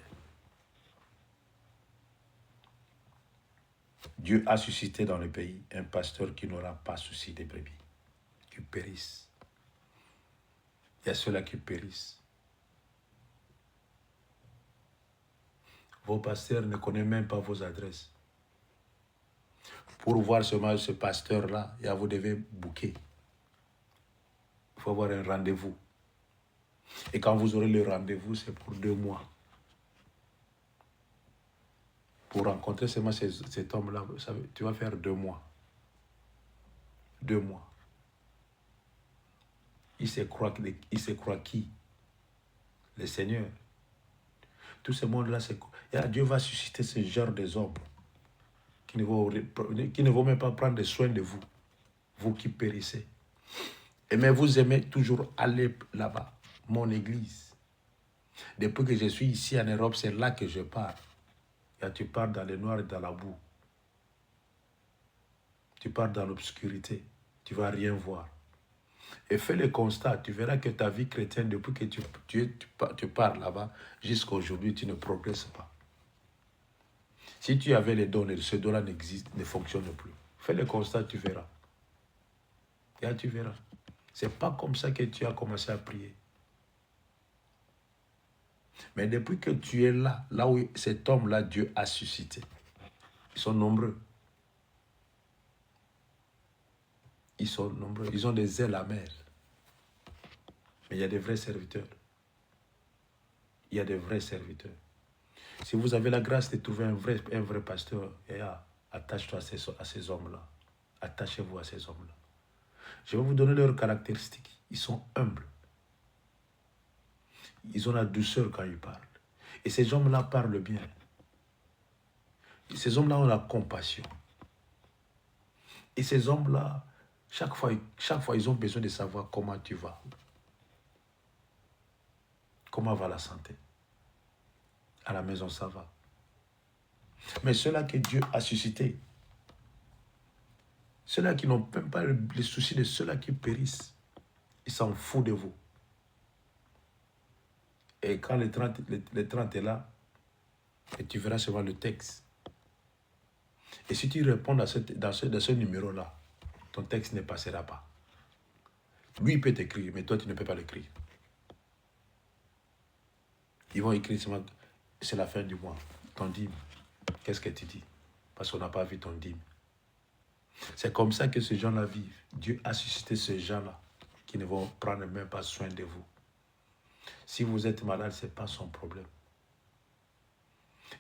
Dieu a suscité dans le pays un pasteur qui n'aura pas souci des brebis, qui périssent. Il y a ceux-là qui périssent. Vos pasteurs ne connaissent même pas vos adresses. Pour voir ce pasteur-là, vous devez booker. Il faut avoir un rendez-vous. Et quand vous aurez le rendez-vous, c'est pour 2 mois. Pour rencontrer seulement cet homme-là, tu vas faire 2 mois. 2 mois. Il se croit qui? Le Seigneur. Tout ce monde-là, Dieu va susciter ce genre des hommes qui ne vont même pas prendre soin de vous. Vous qui périssez. Mais vous aimez toujours aller là-bas. Mon église. Depuis que je suis ici en Europe, c'est là que je pars. Tu pars dans le noir et dans la boue. Tu pars dans l'obscurité. Tu ne vas rien voir. Et fais le constat. Tu verras que ta vie chrétienne, depuis que tu pars là-bas, jusqu'à aujourd'hui, tu ne progresses pas. Si tu avais les dons, ce don-là ne fonctionne plus. Fais le constat, tu verras. Et tu verras. Ce n'est pas comme ça que tu as commencé à prier. Mais depuis que tu es là où cet homme-là, Dieu a suscité, ils sont nombreux. Ils sont nombreux. Ils ont des ailes amères. Mais il y a des vrais serviteurs. Il y a des vrais serviteurs. Si vous avez la grâce de trouver un vrai pasteur, attache-toi à ces hommes-là. Attachez-vous à ces hommes-là. Je vais vous donner leurs caractéristiques. Ils sont humbles. Ils ont la douceur quand ils parlent. Et ces hommes-là parlent bien. Et ces hommes-là ont la compassion. Et ces hommes-là, chaque fois, ils ont besoin de savoir comment tu vas. Comment va la santé? À la maison, ça va. Mais ceux-là que Dieu a suscités, ceux-là qui n'ont même pas les soucis de ceux-là qui périssent, ils s'en foutent de vous. Et quand le 30 est là, et tu verras seulement le texte. Et si tu réponds dans ce numéro-là, ton texte ne passera pas. Lui, il peut t'écrire, mais toi, tu ne peux pas l'écrire. Ils vont écrire seulement, c'est la fin du mois. Ton dîme, qu'est-ce que tu dis? Parce qu'on n'a pas vu ton dîme. C'est comme ça que ces gens-là vivent. Dieu a suscité ces gens-là qui ne vont prendre même pas soin de vous. Si vous êtes malade, ce n'est pas son problème.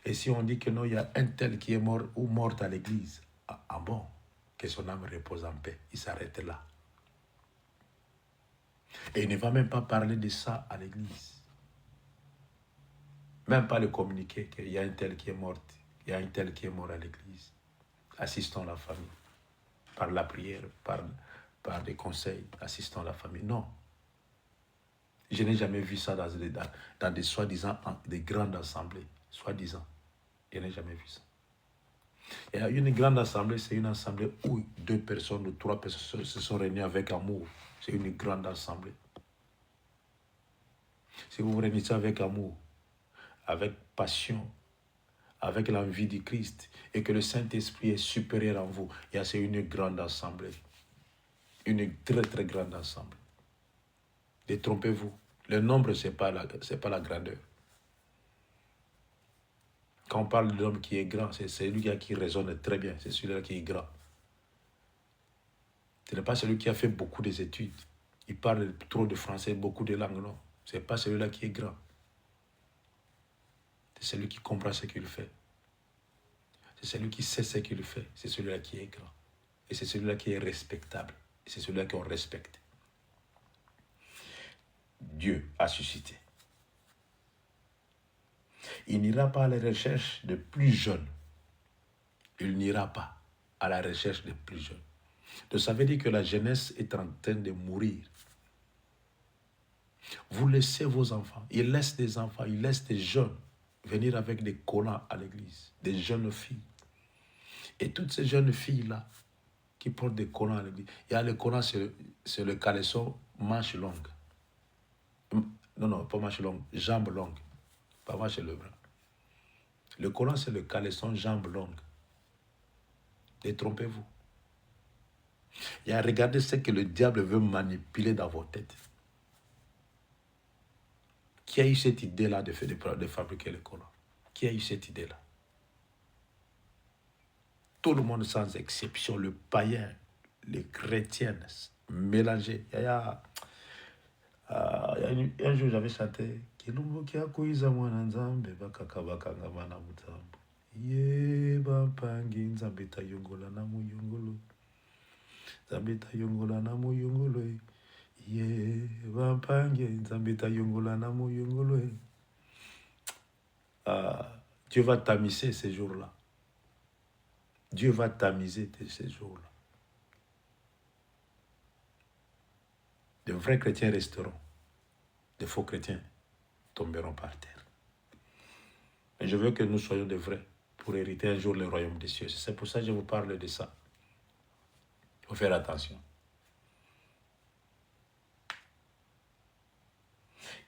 Et si on dit que non, il y a un tel qui est mort ou morte à l'église, bon, que son âme repose en paix. Il s'arrête là. Et il ne va même pas parler de ça à l'église. Même pas le communiquer qu'il y a un tel qui est mort, il y a un tel qui est mort à l'église. Assistons la famille. Par la prière, par des conseils, assistons la famille. Non. Je n'ai jamais vu ça dans des soi-disant des grandes assemblées. Soi-disant. Je n'ai jamais vu ça. Et une grande assemblée, c'est une assemblée où 2 personnes ou 3 personnes se sont réunies avec amour. C'est une grande assemblée. Si vous vous réunissez avec amour, avec passion, avec l'envie du Christ, et que le Saint-Esprit est supérieur en vous, c'est une grande assemblée. Une très très grande assemblée. Détrompez-vous. Le nombre, ce n'est pas la grandeur. Quand on parle de l'homme qui est grand, c'est celui qui raisonne très bien. C'est celui-là qui est grand. Ce n'est pas celui qui a fait beaucoup d'études. Il parle trop de français, beaucoup de langues, non. Ce n'est pas celui-là qui est grand. C'est celui qui comprend ce qu'il fait. C'est celui qui sait ce qu'il fait. C'est celui-là qui est grand. Et c'est celui-là qui est respectable. Et c'est celui-là qu'on respecte. Dieu a suscité. Il n'ira pas à la recherche de plus jeunes. Il n'ira pas à la recherche de plus jeunes. Donc ça veut dire que la jeunesse est en train de mourir. Vous laissez vos enfants. Il laisse des enfants, il laisse des jeunes venir avec des collants à l'église. Des jeunes filles. Et toutes ces jeunes filles-là qui portent des collants à l'église. Il y a le collant, c'est le caleçon manche longue. Non, pas manche longue, jambe longue. Pas manche le bras. Le collant, c'est le caleçon jambe longue. Détrompez-vous. Regardez ce que le diable veut manipuler dans vos têtes. Qui a eu cette idée-là de fabriquer le Coran? Qui a eu cette idée-là? Tout le monde sans exception, le païen, les chrétiens, mélangés. Un jour, j'avais chanté Kilumbu kia kuiza mwana nzambe bakaka bakanga mana mutambo. Ye bampangi nzambe tayongola na muyungulu. Nzambe tayongola na muyungulu. Ye bampangi nzambe tayongola na muyungulu. Dieu va tamiser ces jours-là. Dieu va tamiser ces jours-là. De vrais chrétiens resteront. De faux chrétiens tomberont par terre. Mais je veux que nous soyons de vrais pour hériter un jour le royaume des cieux. C'est pour ça que je vous parle de ça. Il faut faire attention.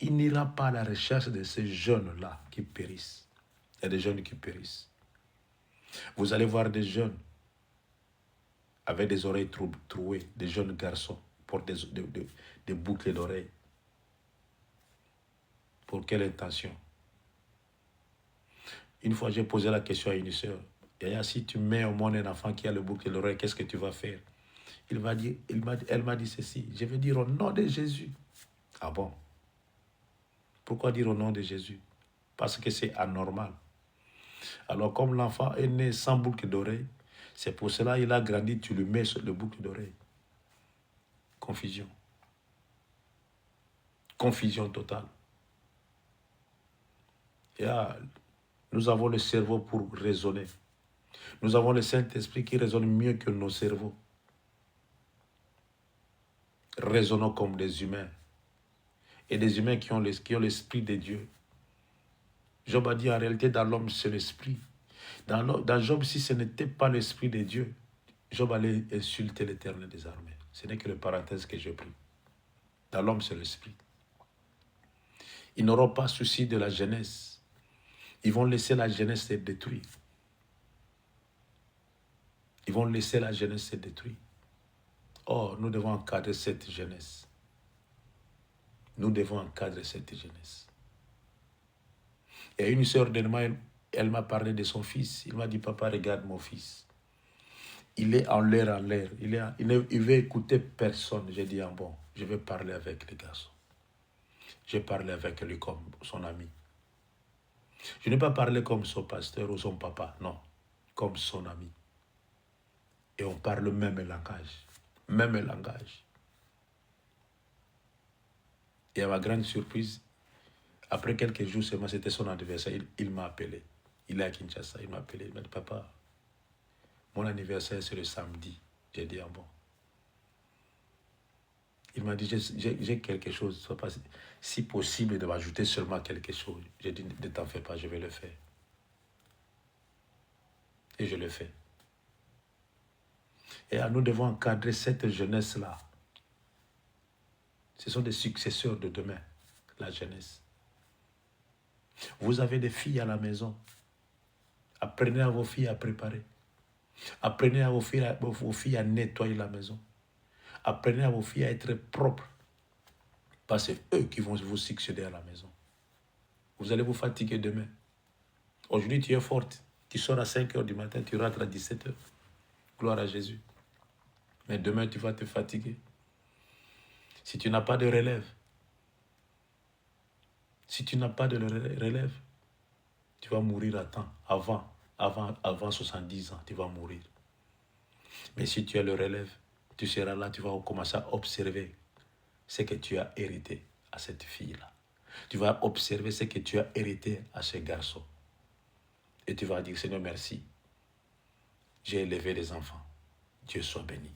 Il n'ira pas à la recherche de ces jeunes-là qui périssent. Il y a des jeunes qui périssent. Vous allez voir des jeunes avec des oreilles trouées, des jeunes garçons portent des boucles d'oreilles. Pour quelle intention? Une fois, j'ai posé la question à une sœur. Yaya, si tu mets au monde un enfant qui a le boucle d'oreille, qu'est-ce que tu vas faire? Elle m'a dit ceci. Je vais dire au nom de Jésus. Ah bon? Pourquoi dire au nom de Jésus? Parce que c'est anormal. Alors, comme l'enfant est né sans boucle d'oreille, c'est pour cela qu'il a grandi, tu lui mets sur le boucle d'oreille. Confusion. Confusion totale. Nous avons le cerveau pour raisonner. Nous avons le Saint-Esprit qui raisonne mieux que nos cerveaux. Raisonnons comme des humains. Et des humains qui ont l'esprit de Dieu. Job a dit en réalité dans l'homme c'est l'esprit. Dans Job, si ce n'était pas l'esprit de Dieu, Job allait insulter l'Éternel des armées. Ce n'est que le parenthèse que j'ai pris. Dans l'homme c'est l'esprit. Ils n'auront pas souci de la jeunesse. Ils vont laisser la jeunesse se détruire. Ils vont laisser la jeunesse se détruire. Or, nous devons encadrer cette jeunesse. Nous devons encadrer cette jeunesse. Et une sœur d'Elma, elle m'a parlé de son fils. Il m'a dit, papa, regarde mon fils. Il est en l'air. Il veut écouter personne. J'ai dit, bon, je vais parler avec les garçons. J'ai parlé avec lui comme son ami. Je n'ai pas parlé comme son pasteur ou son papa, non, comme son ami. Et on parle le même langage. Même langage. Et à ma grande surprise, après quelques jours seulement, c'était son anniversaire, il m'a appelé. Il est à Kinshasa, il m'a appelé. Il m'a dit, papa, mon anniversaire c'est le samedi. J'ai dit, bon. Il m'a dit, j'ai quelque chose. Si possible de m'ajouter seulement quelque chose. J'ai dit, ne t'en fais pas, je vais le faire. Et je le fais. Et nous devons encadrer cette jeunesse-là. Ce sont des successeurs de demain, la jeunesse. Vous avez des filles à la maison. Apprenez à vos filles à préparer. Apprenez à vos filles à nettoyer la maison. Apprenez à vos filles à être propres. Parce que c'est eux qui vont vous succéder à la maison. Vous allez vous fatiguer demain. Aujourd'hui, tu es forte. Tu sors à 5 h du matin, tu rentres à 17 h. Gloire à Jésus. Mais demain, tu vas te fatiguer. Si tu n'as pas de relève, tu vas mourir à temps. Avant 70 ans, tu vas mourir. Mais si tu as le relève, tu seras là, tu vas commencer à observer ce que tu as hérité à cette fille-là. Tu vas observer ce que tu as hérité à ce garçon. Et tu vas dire, Seigneur, merci. J'ai élevé des enfants. Dieu soit béni.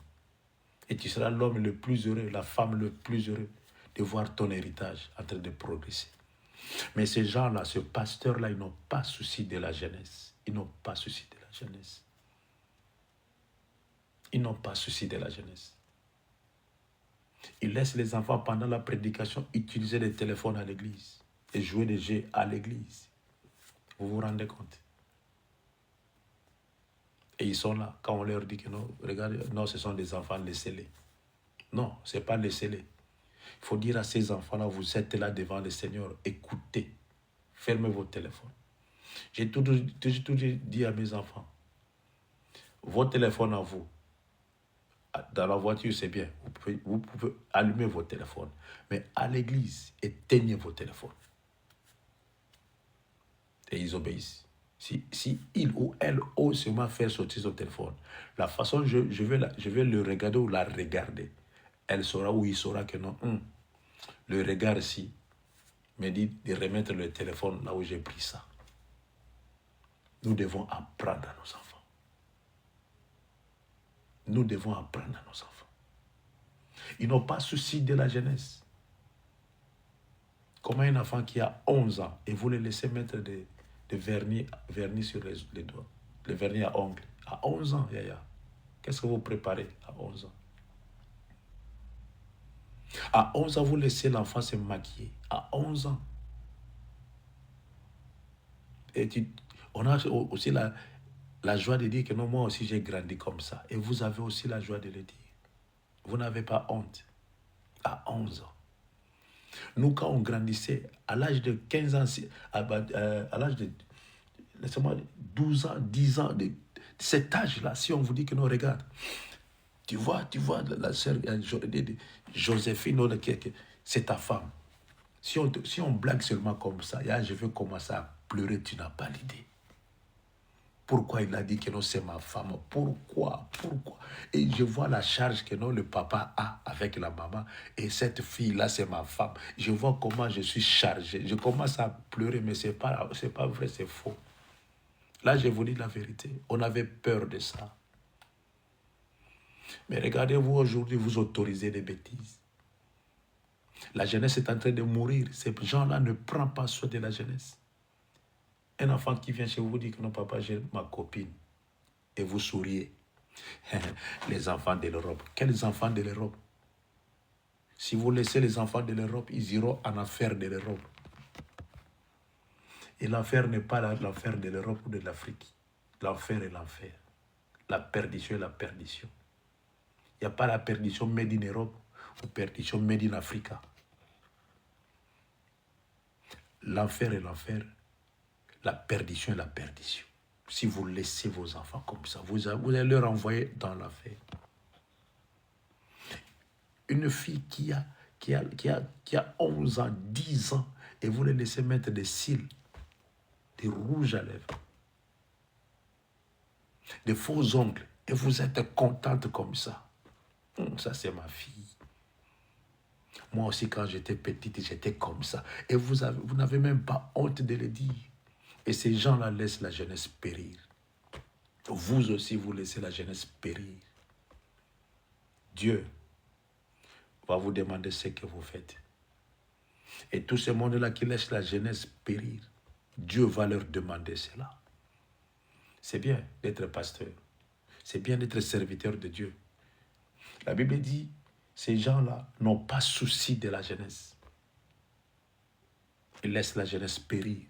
Et tu seras l'homme le plus heureux, la femme le plus heureux de voir ton héritage en train de progresser. Mais ces gens-là, ce pasteur-là, ils n'ont pas souci de la jeunesse. Ils n'ont pas souci de la jeunesse. Ils n'ont pas souci de la jeunesse. Ils laissent les enfants pendant la prédication utiliser les téléphones à l'église et jouer des jeux à l'église. Vous vous rendez compte? Et ils sont là. Quand on leur dit que non, regardez, non, ce sont des enfants, laissez-les. Non, ce n'est pas laissez-les. Il faut dire à ces enfants-là, vous êtes là devant le Seigneur, écoutez, fermez vos téléphones. J'ai toujours dit à mes enfants, vos téléphones à vous, dans la voiture c'est bien, vous pouvez allumer vos téléphones, mais à l'église, éteignez vos téléphones. Et ils obéissent. Si il ou elle ose seulement faire sortir son téléphone, la façon je vais le regarder ou la regarder, elle saura ou il saura que non, le regard ici me dit de remettre le téléphone là où j'ai pris ça. Nous devons apprendre à nos enfants. Nous devons apprendre à nos enfants. Ils n'ont pas souci de la jeunesse. Comment un enfant qui a 11 ans et vous le laissez mettre des vernis sur les doigts, le vernis à ongles, à 11 ans, Yaya, qu'est-ce que vous préparez à 11 ans? À 11 ans, vous laissez l'enfant se maquiller. À 11 ans. Et on a aussi la joie de dire que non, moi aussi j'ai grandi comme ça. Et vous avez aussi la joie de le dire. Vous n'avez pas honte. À 11 ans. Nous, quand on grandissait, à l'âge de 15 ans, à l'âge de, laissez-moi, 12 ans, 10 ans, de cet âge-là, si on vous dit que non, regarde, tu vois la sœur Joséphine, c'est ta femme. Si on blague seulement comme ça, je veux commencer à pleurer, tu n'as pas l'idée. Pourquoi il a dit que non, c'est ma femme? Pourquoi? Et je vois la charge que non, le papa a avec la maman. Et cette fille-là, c'est ma femme. Je vois comment je suis chargé. Je commence à pleurer, mais ce n'est pas vrai, c'est faux. Là, je vous dis la vérité. On avait peur de ça. Mais regardez-vous, aujourd'hui, vous autorisez des bêtises. La jeunesse est en train de mourir. Ces gens-là ne prennent pas soin de la jeunesse. Un enfant qui vient chez vous dit que non, papa, j'ai ma copine. Et vous souriez. Les enfants de l'Europe. Quels enfants de l'Europe? Si vous laissez les enfants de l'Europe, ils iront en affaire de l'Europe. Et l'enfer n'est pas l'enfer de l'Europe ou de l'Afrique. L'enfer est l'enfer. La perdition est la perdition. Il n'y a pas la perdition made in Europe ou perdition made in Africa. L'enfer est l'enfer. La perdition est la perdition. Si vous laissez vos enfants comme ça, vous allez leur envoyer dans l'enfer. Une fille qui a 11 ans, 10 ans, et vous les laissez mettre des cils, des rouges à lèvres, des faux ongles, et vous êtes contente comme ça. Ça, c'est ma fille. Moi aussi, quand j'étais petite, j'étais comme ça. Et vous n'avez même pas honte de le dire. Et ces gens-là laissent la jeunesse périr. Vous aussi, vous laissez la jeunesse périr. Dieu va vous demander ce que vous faites. Et tout ce monde-là qui laisse la jeunesse périr, Dieu va leur demander cela. C'est bien d'être pasteur. C'est bien d'être serviteur de Dieu. La Bible dit, ces gens-là n'ont pas souci de la jeunesse. Ils laissent la jeunesse périr.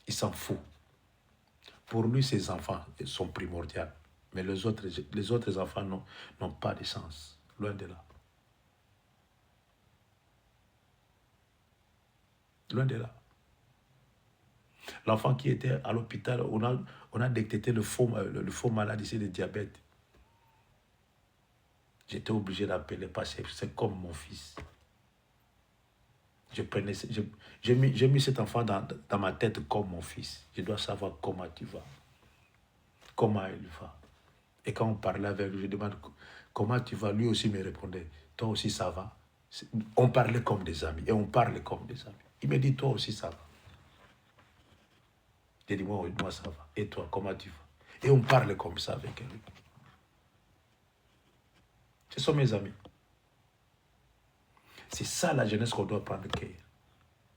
Il s'en fout. Pour lui, ses enfants sont primordiaux. Mais les autres enfants n'ont pas de sens. Loin de là. Loin de là. L'enfant qui était à l'hôpital, on a détecté le faux malade ici de diabète. J'étais obligé d'appeler parce que c'est comme mon fils. J'ai mis cet enfant dans ma tête comme mon fils. Je dois savoir comment tu vas. Comment il va. Et quand on parlait avec lui, je demande comment tu vas. Lui aussi me répondait, toi aussi ça va. On parlait comme des amis. Et on parle comme des amis. Il me dit, toi aussi ça va. J'ai dit, moi ça va. Et toi, comment tu vas? Et on parle comme ça avec lui. Ce sont mes amis. C'est ça la jeunesse qu'on doit prendre care.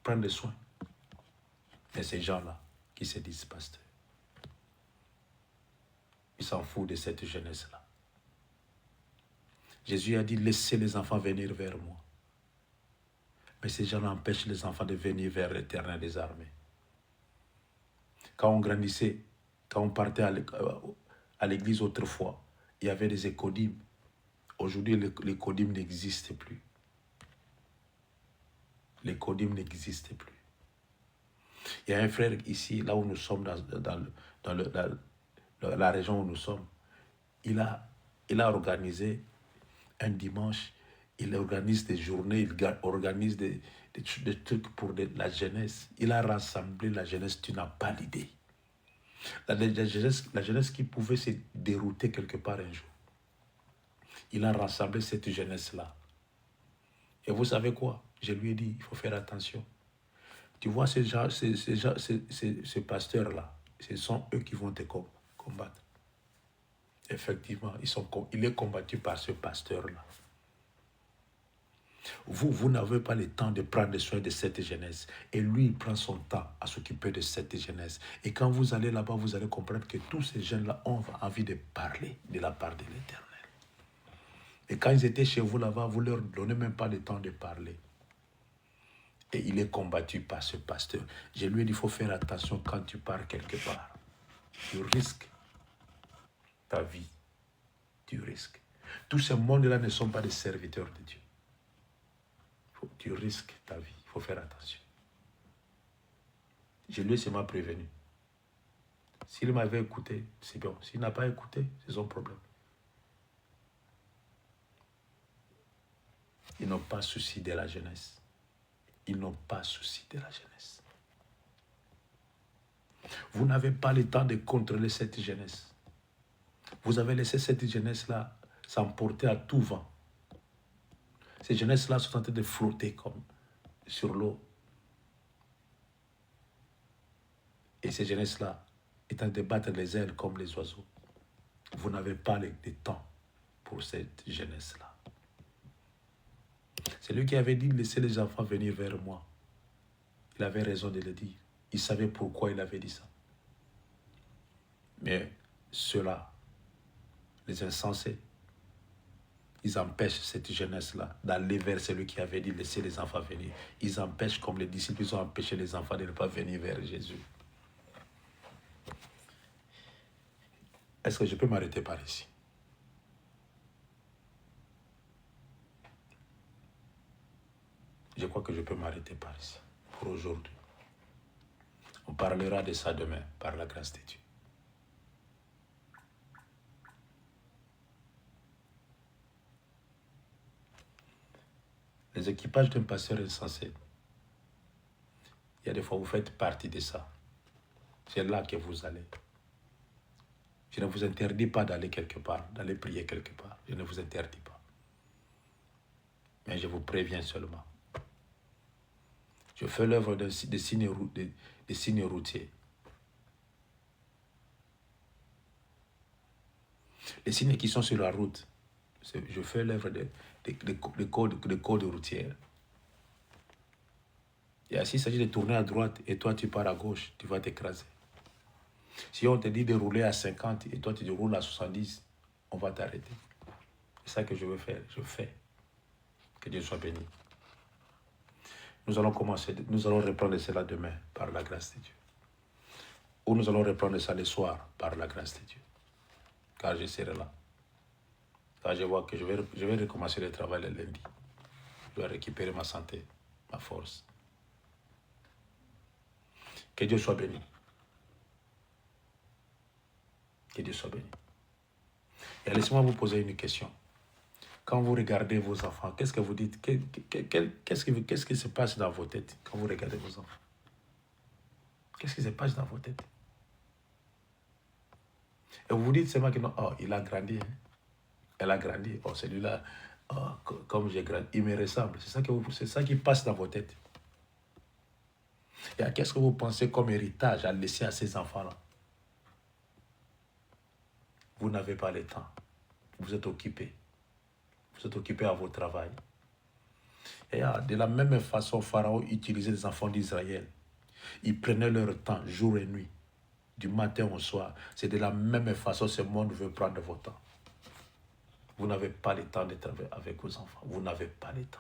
Prendre soin. Mais ces gens-là qui se disent pasteurs, ils s'en foutent de cette jeunesse-là. Jésus a dit, laissez les enfants venir vers moi. Mais ces gens empêchent les enfants de venir vers l'Éternel des armées. Quand on grandissait, quand on partait à l'église autrefois, il y avait des écodimes. Aujourd'hui, les codim n'existent plus. Les codim n'existent plus. Il y a un frère ici, là où nous sommes, dans la région où nous sommes. Il a organisé un dimanche, il organise des journées, il organise des trucs pour la jeunesse. Il a rassemblé la jeunesse, tu n'as pas l'idée. La jeunesse qui pouvait se dérouter quelque part un jour. Il a rassemblé cette jeunesse-là. Et vous savez quoi? Je lui ai dit, il faut faire attention. Tu vois, ces pasteurs-là, ce sont eux qui vont te combattre. Effectivement, il est combattu par ce pasteur-là. Vous n'avez pas le temps de prendre soin de cette jeunesse. Et lui, il prend son temps à s'occuper de cette jeunesse. Et quand vous allez là-bas, vous allez comprendre que tous ces jeunes-là ont envie de parler de la part de l'Éternel. Et quand ils étaient chez vous là-bas, vous ne leur donnez même pas le temps de parler. Et il est combattu par ce pasteur. Je lui ai dit, il faut faire attention quand tu pars quelque part. Tu risques ta vie. Tu risques. Tous ces mondes-là ne sont pas des serviteurs de Dieu. Tu risques ta vie. Il faut faire attention. Je lui ai seulement prévenu. S'il m'avait écouté, c'est bon. S'il n'a pas écouté, c'est son problème. Ils n'ont pas souci de la jeunesse. Ils n'ont pas souci de la jeunesse. Vous n'avez pas le temps de contrôler cette jeunesse. Vous avez laissé cette jeunesse-là s'emporter à tout vent. Ces jeunesses-là sont en train de flotter comme sur l'eau. Et ces jeunesses-là sont en train de battre les ailes comme les oiseaux. Vous n'avez pas le temps pour cette jeunesse-là. C'est lui qui avait dit, laissez les enfants venir vers moi. Il avait raison de le dire. Il savait pourquoi il avait dit ça. Mais ceux-là, les insensés, ils empêchent cette jeunesse-là d'aller vers celui qui avait dit, laissez les enfants venir. Ils empêchent, comme les disciples, ils ont empêché les enfants de ne pas venir vers Jésus. Est-ce que je peux m'arrêter par ici? Je crois que je peux m'arrêter par ici, pour aujourd'hui. On parlera de ça demain, par la grâce de Dieu. Les équipages d'un pasteur insensé, il y a des fois où vous faites partie de ça. C'est là que vous allez. Je ne vous interdis pas d'aller quelque part, d'aller prier quelque part. Je ne vous interdis pas. Mais je vous préviens seulement. Je fais l'œuvre des signes routiers. Les signes qui sont sur la route, je fais l'œuvre des codes routiers. Et s'il s'agit de tourner à droite et toi tu pars à gauche, tu vas t'écraser. Si on te dit de rouler à 50 et toi tu roules à 70, on va t'arrêter. C'est ça que je veux faire. Je fais. Que Dieu soit béni. Nous allons reprendre cela demain par la grâce de Dieu. Ou nous allons reprendre ça le soir par la grâce de Dieu. Car je serai là. Car je vois que je vais recommencer le travail le lundi. Je dois récupérer ma santé, ma force. Que Dieu soit béni. Que Dieu soit béni. Et laissez-moi vous poser une question. Quand vous regardez vos enfants, qu'est-ce que vous dites? Qu'est-ce qui se passe dans vos têtes quand vous regardez vos enfants? Qu'est-ce qui se passe dans vos têtes? Et vous vous dites seulement que non, oh, il a grandi. Hein? Elle a grandi. Oh, celui-là, oh, comme j'ai grandi, il me ressemble. C'est ça qui passe dans vos têtes. Et qu'est-ce que vous pensez comme héritage à laisser à ces enfants-là? Vous n'avez pas le temps. Vous êtes occupé. Vous êtes occupé à votre travail. Et de la même façon, Pharaon utilisait les enfants d'Israël. Ils prenaient leur temps, jour et nuit, du matin au soir. C'est de la même façon que ce monde veut prendre votre temps. Vous n'avez pas le temps de travailler avec vos enfants. Vous n'avez pas le temps.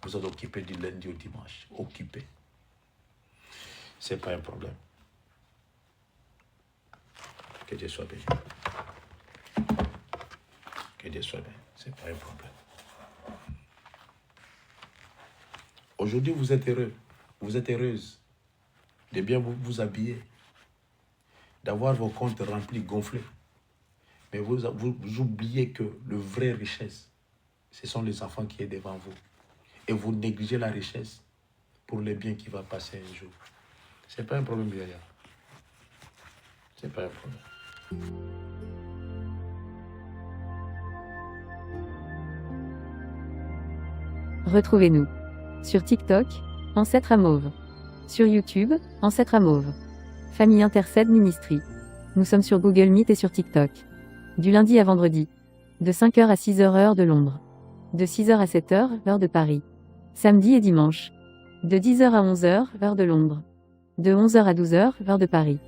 Vous êtes occupé du lundi au dimanche. Occupé. Ce n'est pas un problème. Que Dieu soit béni. Que Dieu soit béni. C'est pas un problème. Aujourd'hui, vous êtes heureux, vous êtes heureuse de bien vous habiller, d'avoir vos comptes remplis, gonflés. Mais vous oubliez que le vrai richesse, ce sont les enfants qui sont devant vous. Et vous négligez la richesse pour les biens qui vont passer un jour. Ce n'est pas un problème, Yaya. Ce n'est pas un problème. Retrouvez-nous sur TikTok, Ancêtre à Mauve. Sur YouTube, Ancêtre à Mauve. Famille Intercède Ministry. Nous sommes sur Google Meet et sur TikTok. Du lundi à vendredi. De 5h à 6h heure de Londres. De 6h à 7h heure de Paris. Samedi et dimanche. De 10h à 11h heure de Londres. De 11h à 12h heure de Paris.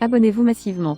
Abonnez-vous massivement.